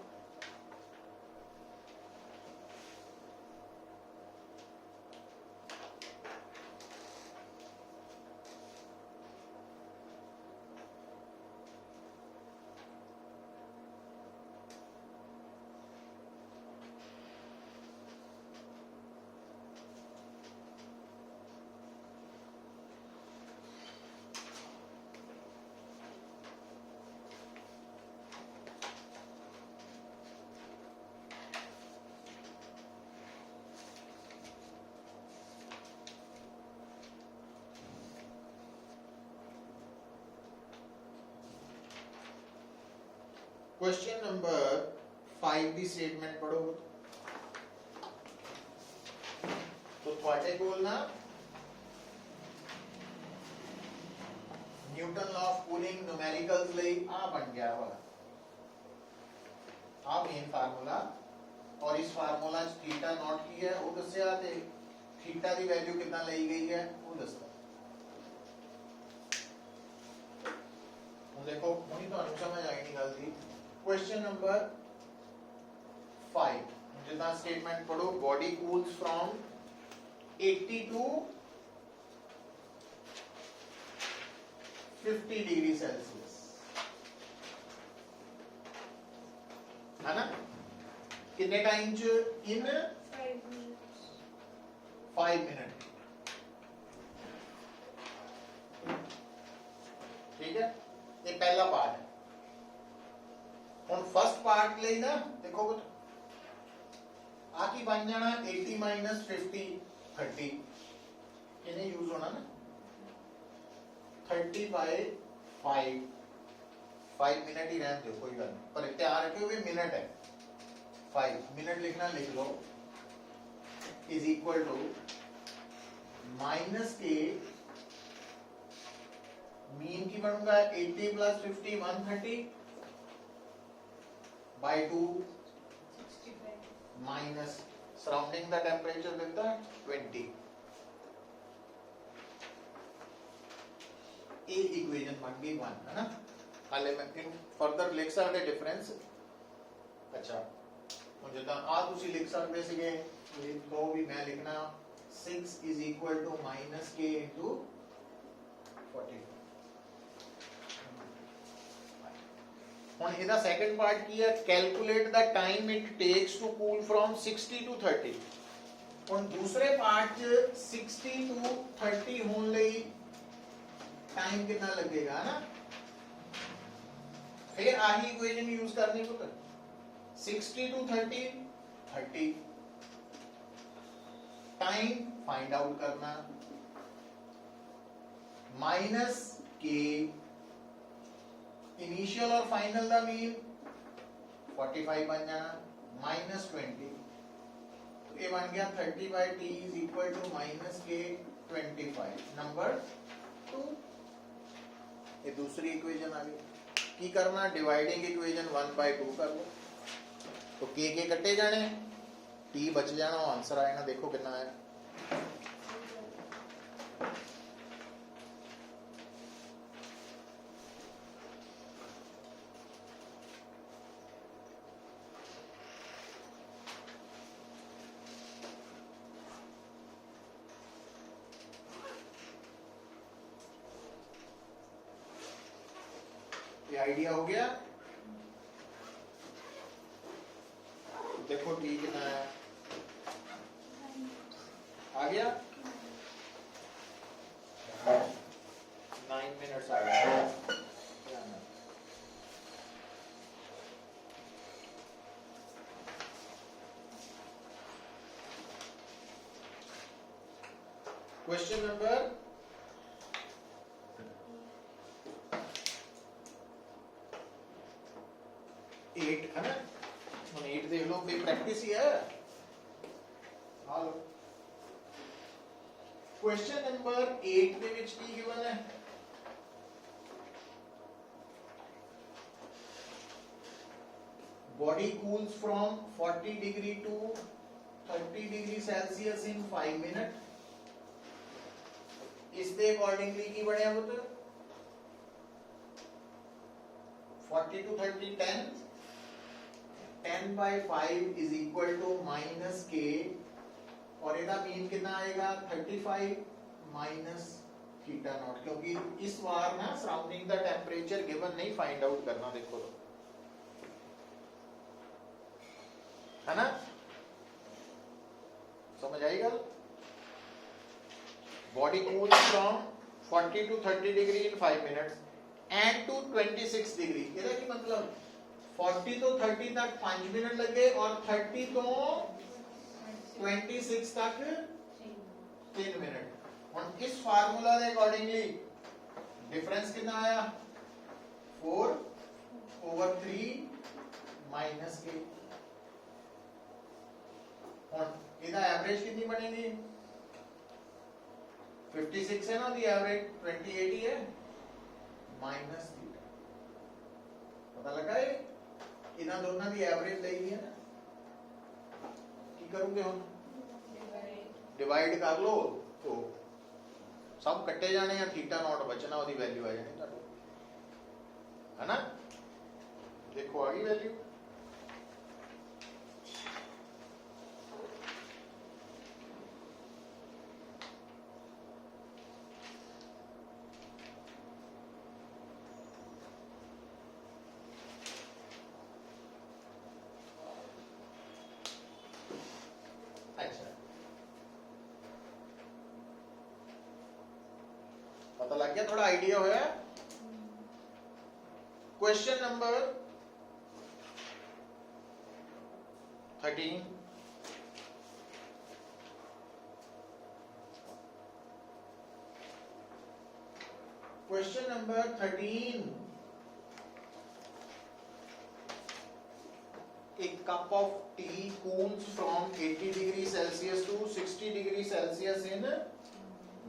क्वेश्चन नंबर 5 की स्टेटमेंट पढ़ो। तो थोड़े कोल ना Newton law of cooling numericals ਲਈ आ बन गया वा आ मेन फार्मूला और इस फार्मूला च थीटा नॉट की है वो दस्या ते थीटा दी वैल्यू कितना ली गई है वो दसदा। हुण देखो हुणी तुहानू समझ आई नहीं गल दी। क्वेश्चन नंबर 5 जिदा स्टेटमेंट पढ़ो body cools from 80 to 50 degree Celsius, है ना? कितने टाइम च इन 5 minutes. 5 मिनट। ठीक है, ये पहला पार्ट है। हुण फर्स्ट पार्ट ले ना देखो आकी बन जाना 80 माइनस 50 30 इन्हें यूज होना ना 30 बाय 5 मिनट ही रहने दो कोई गल नहीं, पर ध्यान रखियो भी मिनट है। 5 मिनट लिखना लिख लो इज इक्वल टू माइनस के मीन की बनूंगा 80 plus 50 130 by 2 65. minus surrounding the temperature with the 20. A equation बन गई 1 है ना? हाले मैं इन फर्दर लिख सकते डिफरेंस। अच्छा ਹੁਣ ਜਿੱਦਾਂ ਆ ਤੁਸੀਂ ਲਿਖ ਸਕਦੇ ਸੀਗੇ तो भी मैं लिखना 6 is equal to minus k into 40। ਹੁਣ ਇਹਦਾ ਸੈਕੰਡ ਪਾਰਟ ਕੀ ਹੈ ਕੈਲਕੂਲੇਟ ਦਾ time it takes to cool from 60 to 30। ਹੁਣ ਦੂਸਰੇ ਪਾਰਟ ਚ 60 to 30 ਹੋਣ ਲਈ ਟਾਈਮ ਕਿੰਨਾ ਲੱਗੇਗਾ ਨਾ फिर आही इक्वेशन यूज करनी पुत्र 60 to 30 टाइम फाइंड आउट करना माइनस के इनिशियल और फाइनल का मीन 45 बन जाना माइनस 20 तो ये बन गया 30 by t is equal to minus K 25 number 2। ये दूसरी इक्वेशन आ गई। की करना डिवाइडिंग इक्वेशन 1 by 2 कर लो तो के कट्टे जाने t बच जाना आंसर आएगा देखो कितना है ये आइडिया हो गया। देखो टी कितना है आ गया 9 मिनट्स आ गया। क्वेश्चन नंबर 8 है ना? 8 देख लो भाई प्रैक्टिस ही है। हां क्वेश्चन नंबर 8 ਦੇ ਵਿੱਚ ਕੀ ਗਿਵਨ ਹੈ body cools from 40 degree to 30 degree celsius in 5 minutes। ਇਸ ਦੇ ਅਕੋਰਡਿੰਗਲੀ ਕੀ ਬਣਿਆ ਪੁੱਤ 40 to 30 10 by 5 is equal to minus k और ਇਹਦਾ मीन कितना आएगा 35 minus थीटा नॉट क्योंकि इस बार ना सराउंडिंग द टेम्परेचर गिवन नहीं फाइंड आउट करना। देखो तो है ना समझ आई गल। Body cools from 40 to 30 degree in 5 minutes and to 26 degree. ਇਹਦਾ ਕੀ मतलब 40 तो 30 तक 5 मिनट लगे और 30 तो 26 तक 3 मिनट। और इस फार्मूला के अकॉर्डिंगली डिफरेंस कितना आया 4/3 माइनस के। और इसका एवरेज कितनी बनेगी 56 है ना दी एवरेज 28 ही है माइनस थीटा। पता लगा ये ਇਹਨਾਂ ਦੋਨਾਂ ਦੀ ਐਵਰੇਜ ਲਈ ਹੈ ਨਾ, ਕੀ ਕਰੋਗੇ ਹੁਣ डिवाइड कर लो तो सब कट्टे जाने या थीटा नॉट बचना ओदी वैल्यू आ जानी तुहाडे, है ना। देखो आ गई वैल्यू। अच्छा पता लग गया, थोड़ा आइडिया होया। Question number 13 question number 13 a cup of tea cools from 80 degree Celsius to 60 degree Celsius in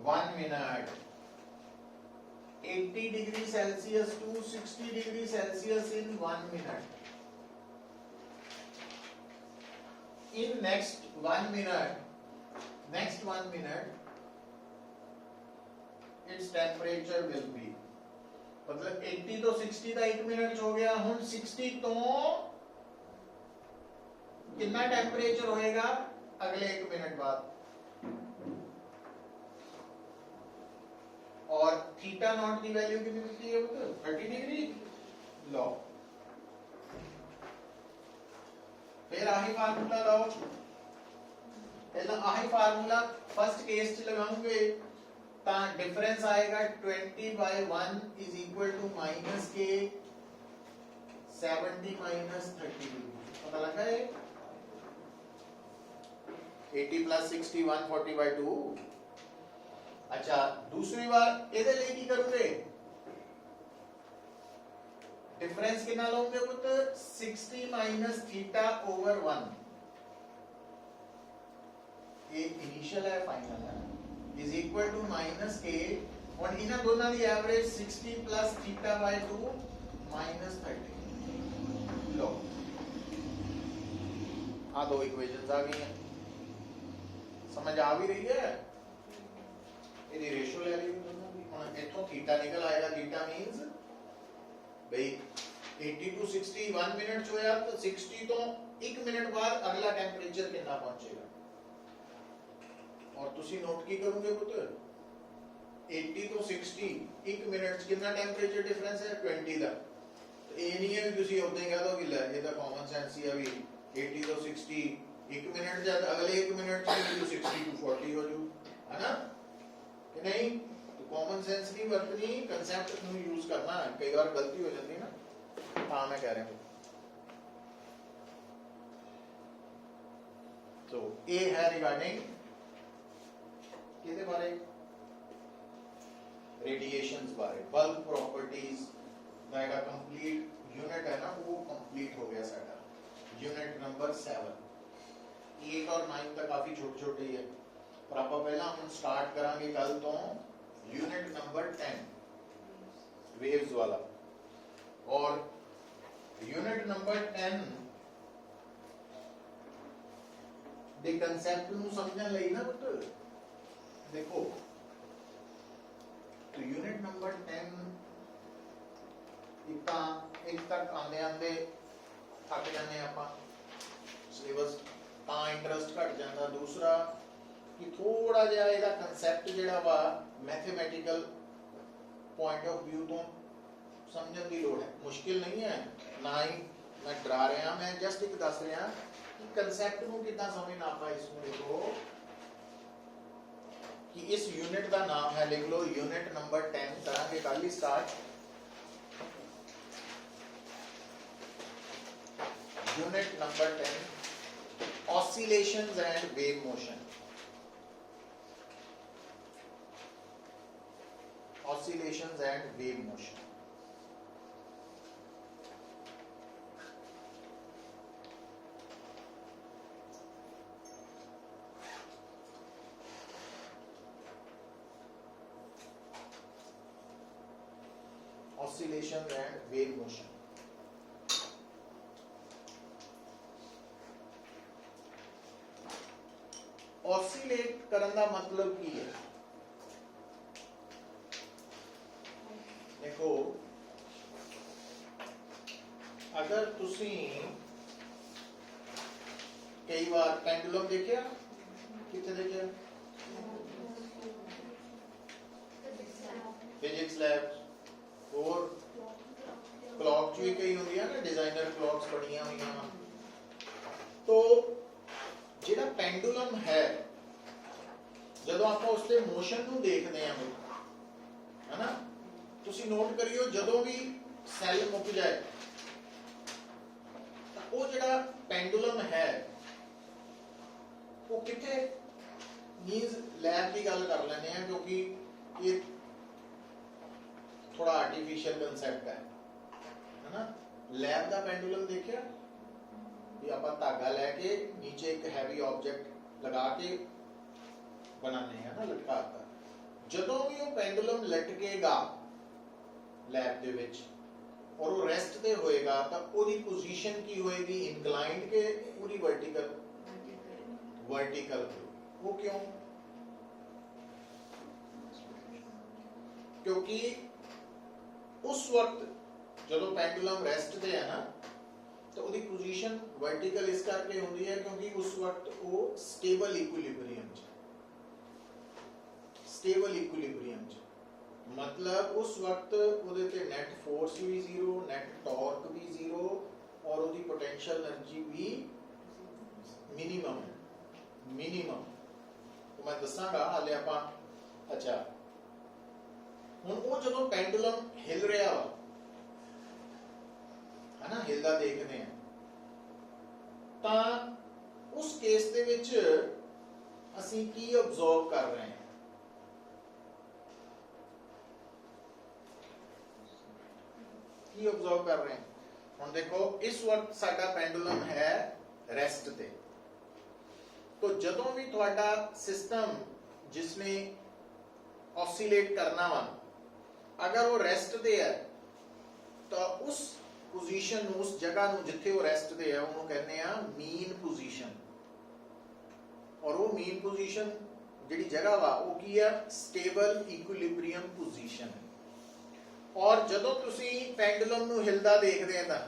1 minute. 80 degree Celsius to 60 degree Celsius in 1 minute. In next 1 minute, its temperature will be, मतलब 80 तो 60 का 1 मिनट हो गया, हुन 60 तो कितना टेम्परेचर होएगा अगले 1 मिनट बाद, और थीटा नॉट की वैल्यू कितनी मिलती है, 30 डिग्री। लो फिर आही फार्मूला लाओ, पहला आही फार्मूला फर्स्ट केस च लगाओगे ता डिफरेंस आएगा 20/1 इज इक्वल टू माइनस के 70 माइनस 30 डिग्री। पता लगा है 80 प्लस 60 140/2। अच्छा दूसरी बार ਇਹਦੇ ਲਈ ਕੀ ਕਰੋਗੇ, डिफरेंस कितना लोगे पुत्र 60 माइनस थीटा ओवर 1, ये इनिशियल है फाइनल है, इज इक्वल टू माइनस के, और इन दोनों की average 60 plus theta by 2 minus 30। लो आ दो इक्वेशंस आ गई हैं, समझ आ भी रही है। ਇਹਦੀ ਰੇਸ਼ੋ ਲੈ ਲਈ ਦੋਨੋਂ ਦੀ, ਹੁਣ ਇੱਥੋਂ ਥੀਟਾ ਨਿਕਲ ਆਏਗਾ, ਥੀਟਾ ਮੀਨਸ ਬਈ 80 to 60 1 ਮਿੰਟ ਚ ਹੋਇਆ, ਤਾਂ 60 ਤੋਂ 1 ਮਿੰਟ ਬਾਅਦ ਅਗਲਾ ਟੈਂਪਰੇਚਰ ਕਿੰਨਾ ਪਹੁੰਚੇਗਾ, ਔਰ ਤੁਸੀਂ ਨੋਟ ਕੀ ਕਰੋਗੇ ਪੁੱਤ 80 ਤੋਂ 60 1 ਮਿੰਟ ਚ ਕਿੰਨਾ ਟੈਂਪਰੇਚਰ ਡਿਫਰੈਂਸ ਹੈ 20 ਦਾ। ਇਹ ਨਹੀਂ ਹੈ ਵੀ ਤੁਸੀਂ ਉਦਾਂ ਹੀ ਕਹਿ ਦੋ ਕਿ ਲੈ ਇਹ ਤਾਂ ਕਾਮਨ ਸੈਂਸ ਹੀ ਆ ਵੀ 80 ਤੋਂ 60 1 ਮਿੰਟ ਜਦ ਅਗਲੇ 1 ਮਿੰਟ ਚ 60 to 40 ਹੋ ਜੂ, है ना कि नहीं। तो कॉमन सेंस नहीं बरतनी, कंसेप्ट ਨੂੰ यूज करना है, कई बार गलती हो जाती है ना, हाँ मैं कह रहा हूँ। तो ये है रिगार्डिंग किसके बारे, रेडिएशंस बारे, बल्क प्रॉपर्टीज का कंप्लीट यूनिट है ना, वो कंप्लीट हो गया सारा। यूनिट नंबर 7, 8 और 9 तक काफी छोटे छोटे ही है, पर आप पहला हम स्टार्ट करांगे कल तो यूनिट नंबर 10 वेव्स वाला, और यूनिट नंबर 10 ਦੇ ਕੰਸੈਪਟ ਨੂੰ ਸਮਝਣ ਲਈ ਨਾ ਪੁੱਤ ਦੇਖੋ, तो यूनिट नंबर 10 एक तक आंदे आंदे थक जाने ਆਪਾਂ, ਸਿਲੇਬਸ ਤਾਂ ਇੰਟਰਸਟ ਘਟ ਜਾਂਦਾ। दूसरा कि थोड़ा जिहा ਇਹਦਾ ਕਨਸੈਪਟ ਜਿਹੜਾ ਵਾ मैथमेटिकल पॉइंट ऑफ व्यू ਤੋਂ ਸਮਝਣ ਦੀ ਲੋੜ ਹੈ, ਮੁਸ਼ਕਿਲ ਨਹੀਂ ਹੈ, ਨਾ ਹੀ मैं डरा रहा, मैं जस्ट एक दस रहा कि कंसेप्ट ਨੂੰ ਕਿੱਦਾਂ ਸਮਝਣਾ ਆਪਾਂ। ਇਸ ਨੂੰ ਦੇਖੋ कि इस यूनिट का नाम है, लिख लो यूनिट नंबर 10 करांगे कल ही start. Unit number 10 oscillations and wave motion. Oscillations and wave motion. Oscillation and wave motion। ਕਰਨ ਦਾ ਮਤਲਬ ਕੀ ਹੈ? ਦੇਖੋ, अगर तुसी कई बार पेंडुलम देखिया, कितने देखिया? फिजिक्स लैब और क्लॉक च भी कई होंगी ना, डिजाइनर क्लॉक्स बनिया हुई। तो जिहड़ा पेंडुलम है, जदों आप उसके मोशन नूं देखते हैं, है ना, तुसी नोट करियो, जदों भी सैल मुक जाए, वो जिहड़ा पेंडुलम है वो किथे, मींस लैब की गल कर लेने हैं, क्योंकि ये थोड़ा आर्टिफिशियल कंसेप्ट है ना। लैब का पेंडुलम देखिया भी, आप धागा लैके नीचे एक हैवी ऑब्जेक्ट लगा के बनाने हैं ना, लटकाता। जदों भी वो पेंडुलम लटकेगा लैब दे विच और वो रेस्ट ते होएगा, तब ओदी पोजीशन की होएगी, इंक्लाइंड के पूरी वर्टिकल, वर्टिकल। वो क्यों? क्योंकि उस वक्त जदों पेंडुलम रेस्ट ते है ना, तो ओदी पोजीशन वर्टिकल इस करके होंदी है क्योंकि उस वक्त वो स्टेबल इक्विलिब्रियम च, स्टेबल इक्विलिब्रियम च, मतलब उस वक्त ਉਹਦੇ ਤੇ नेट फोर्स भी जीरो, नेट टॉर्क भी जीरो और ਉਹਦੀ पोटेंशियल एनर्जी भी मिनिमम है, मिनिमम। तो मैं दसांगा हाले ਆਪਾਂ। अच्छा, ਹੁਣ ਉਹ ਜਦੋਂ पेंडुलम हिल ਰਿਹਾ ਵਾ, है ना, हिलदा देखਦੇ ਆ, ਤਾਂ ਉਸ ਕੇਸ ਦੇ ਵਿੱਚ ਅਸੀਂ ਕੀ ਅਬਜ਼ਰਵ ਕਰ ਰਹੇ ਹਾਂ? की ऑब्जर्व कर रहे हैं? हम देखो, इस वक्त साडा पेंडुलम है रेस्ट ते, तो जदों भी तुहाडा सिस्टम जिसने ऑसिलेट करना वा, अगर वो रेस्ट ते है, तो उस पोजीशन, उस जगह नूं जिथे वो रेस्ट ते है, उन्होंने कहने आ मीन पोजीशन। और वो मीन पोजीशन जिहड़ी जगह वा, वो की है? स्टेबल इक्विलिब्रियम पोजीशन है। और जदों तुसी पेंडुलम नूं हिलदा देखदे हैं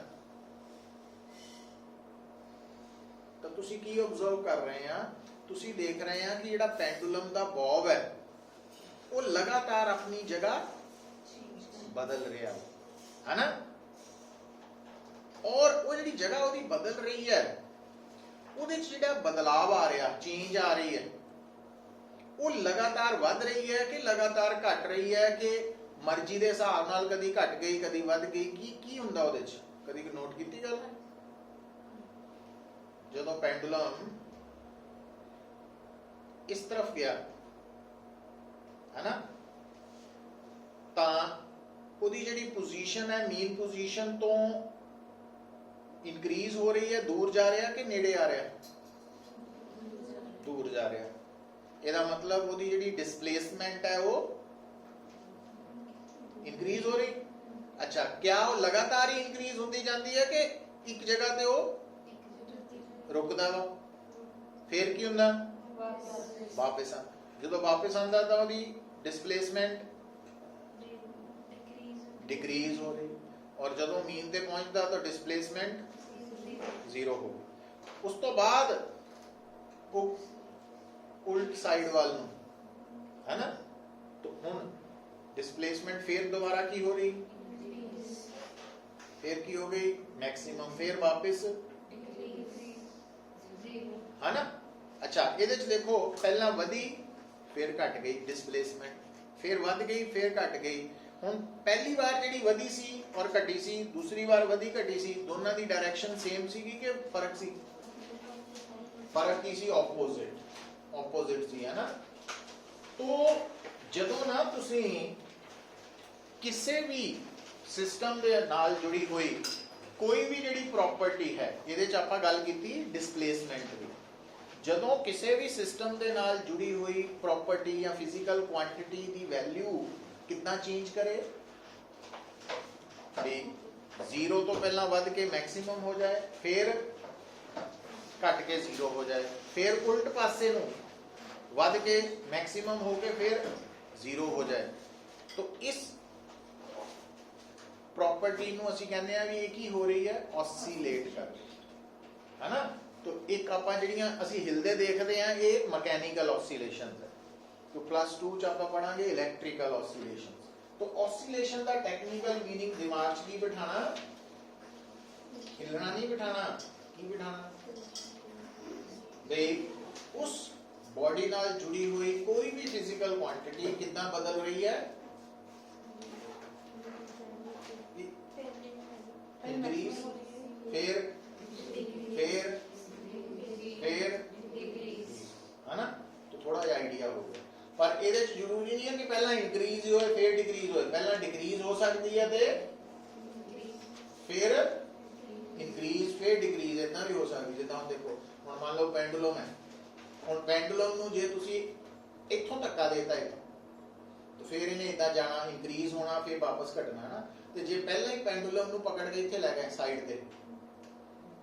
तो तुसी की ऑब्जर्व कर रहे हैं? तुसी देख रहे हैं कि जिहड़ा पेंडुलम दा बॉब है वो लगातार अपनी जगह बदल रहा है ना। और वो जिहड़ी जगह उसदी बदल रही है, ਉਹਦੇ ਚ ਜਿਹੜਾ ਬਦਲਾਵ ਆ ਰਿਹਾ, ਚੇਂਜ ਆ ਰਹੀ ਹੈ, ਉਹ ਲਗਾਤਾਰ ਵੱਧ ਰਹੀ ਹੈ ਕਿ ਲਗਾਤਾਰ ਘਟ ਰਹੀ ਹੈ, ਕਿ ਮਰਜ਼ੀ ਦੇ ਹਿਸਾਬ ਨਾਲ ਕਦੀ ਘਟ ਗਈ ਕਦੀ ਵੱਧ ਗਈ? ਕੀ ਹੁੰਦਾ ਉਹਦੇ ਚ? ਕਦੀ ਨੋਟ ਕੀਤੀ ਗੱਲ ਹੈ? ਜਦੋਂ ਪੈਂਡੂਲਮ ਇਸ ਤਰਫ ਗਿਆ ਹੈ ਨਾ, ਤਾਂ ਉਹਦੀ ਜਿਹੜੀ ਪੋਜੀਸ਼ਨ ਹੈ, ਮੀਨ ਪੋਜੀਸ਼ਨ ਤੋਂ इंक्रीज हो रही है, दूर जा रहा कि नेड़े आ रहा? दूर जा रहा। ਇਹਦਾ मतलब ਉਹਦੀ ਜਿਹੜੀ डिस्प्लेसमेंट है वो इंक्रीज हो रही। अच्छा, क्या वो लगातार ही इंक्रीज होती जाती है कि एक जगह ते वो रुकदा वा? फिर की हुंदा? वापस आ, ਜਦੋਂ वापस आंदा ਤਾਂ ਉਹਦੀ डिस्प्लेसमेंट डिक्रीज हो रही, और जदों मीन ते पहुंचदा तो डिस्प्लेसमेंट जीरो हो गई। उस तो बाद वो उल्ट साइड वाल नूं, है ना, तो हुण डिस्प्लेसमेंट फिर दोबारा की हो रही, फिर की हो गई मैक्सिमम, फिर वापस, है ना। अच्छा, ਇਹਦੇ ਚ देखो पहला वधी फिर घट गई डिस्प्लेसमेंट, फिर वध गई फिर घट गई। ਹੁਣ ਪਹਿਲੀ ਵਾਰ ਜਿਹੜੀ ਵਧੀ ਸੀ ਔਰ ਘਟੀ ਸੀ, ਦੂਸਰੀ ਵਾਰ ਵਧੀ ਘਟੀ ਸੀ, ਦੋਨਾਂ ਦੀ ਡਾਇਰੈਕਸ਼ਨ ਸੇਮ ਸੀਗੀ ਕਿ ਫਰਕ ਸੀ? ਫਰਕ ਕੀ ਸੀ? ਆਪੋਜ਼ਿਟ ਸੀ, ਹੈ ਨਾ। ਤੋਂ ਜਦੋਂ ਨਾ ਤੁਸੀਂ ਕਿਸੇ ਵੀ ਸਿਸਟਮ ਦੇ ਨਾਲ ਜੁੜੀ ਹੋਈ ਕੋਈ ਵੀ ਜਿਹੜੀ ਪ੍ਰੋਪਰਟੀ ਹੈ, ਇਹਦੇ ਚ ਆਪਾਂ ਗੱਲ ਕੀਤੀ ਡਿਸਪਲੇਸਮੈਂਟ ਦੀ, ਜਦੋਂ ਕਿਸੇ ਵੀ ਸਿਸਟਮ ਦੇ ਨਾਲ ਜੁੜੀ ਹੋਈ ਪ੍ਰੋਪਰਟੀ ਜਾਂ ਫਿਜ਼ੀਕਲ ਕੁਆਂਟੀਟੀ ਦੀ ਵੈਲਿਊ कितना चेंज करे, जीरो तो पहला वध के मैक्सिमम हो जाए, फिर घट के जीरो हो जाए, फिर उल्ट पासे नूं वध के मैक्सिमम होके फिर जीरो हो जाए। तो इस प्रॉपर्टी ਨੂੰ ਅਸੀਂ ਕਹਿੰਦੇ ਆ ਵੀ ਇਹ ਕੀ ਹੋ ਰਹੀ ਹੈ, ऑसिलेट कर रही है ना। तो एक ਆਪਾਂ ਜਿਹੜੀਆਂ ਅਸੀਂ ਹਿਲਦੇ ਦੇਖਦੇ ਆ ਇਹ ਮਕੈਨੀਕਲ ऑसिलेशंस है। तो +2 ਚ ਆਪਾਂ ਪੜਾਂਗੇ इलेक्ट्रिकल ऑसिलेशंस। तो ऑसिलेशन ਦਾ टेक्निकल मीनिंग दिमाग 'ਚ ਕੀ ਬਿਠਾਣਾ, हिलना नहीं बिठाना, की बिठाना भाई उस बॉडी नाल जुड़ी हुई कोई भी फिजिकल क्वांटिटी कितना बदल रही है, इंक्रीज फिर है ना। तो थोड़ा जिहा आइडिया हो गया। पर ये जरूरी नहीं है कि पहला इंक्रीज ही होए फिर डिक्रीज होए, पहला डिक्रीज हो सकती है ते फिर इंक्रीज फिर डिक्रीज इतना भी हो सकती। जिदा हम देखो हम मान लो पेंडुलम है, हम पेंडुलम नूं जे तुसी इत्थों धक्का देता है तो फिर इन्हें इदा जाना, इंक्रीज होना फिर वापस घटना है ना। तो जे पहले ही पेंडुलम नूं पकड़ के इत्थे लै गए साइड ते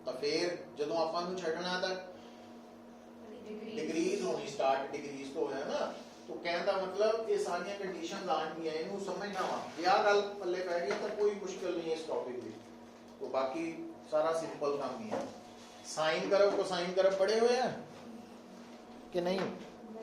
तो फिर जदों आपां नूं छड्डना तो डिक्रीज होनी स्टार्ट, डिक्रीज तो होया ना। तो कहने का मतलब ये सारी कंडीशन आनी है, इनू समझना वा। यह गल पल्ले पै गई तो कोई मुश्किल नहीं है इस टॉपिक की। तो बाकी सारा सिंपल काम ही है। साइन करव कोसाइन करव पढ़े हुए हैं कि नहीं?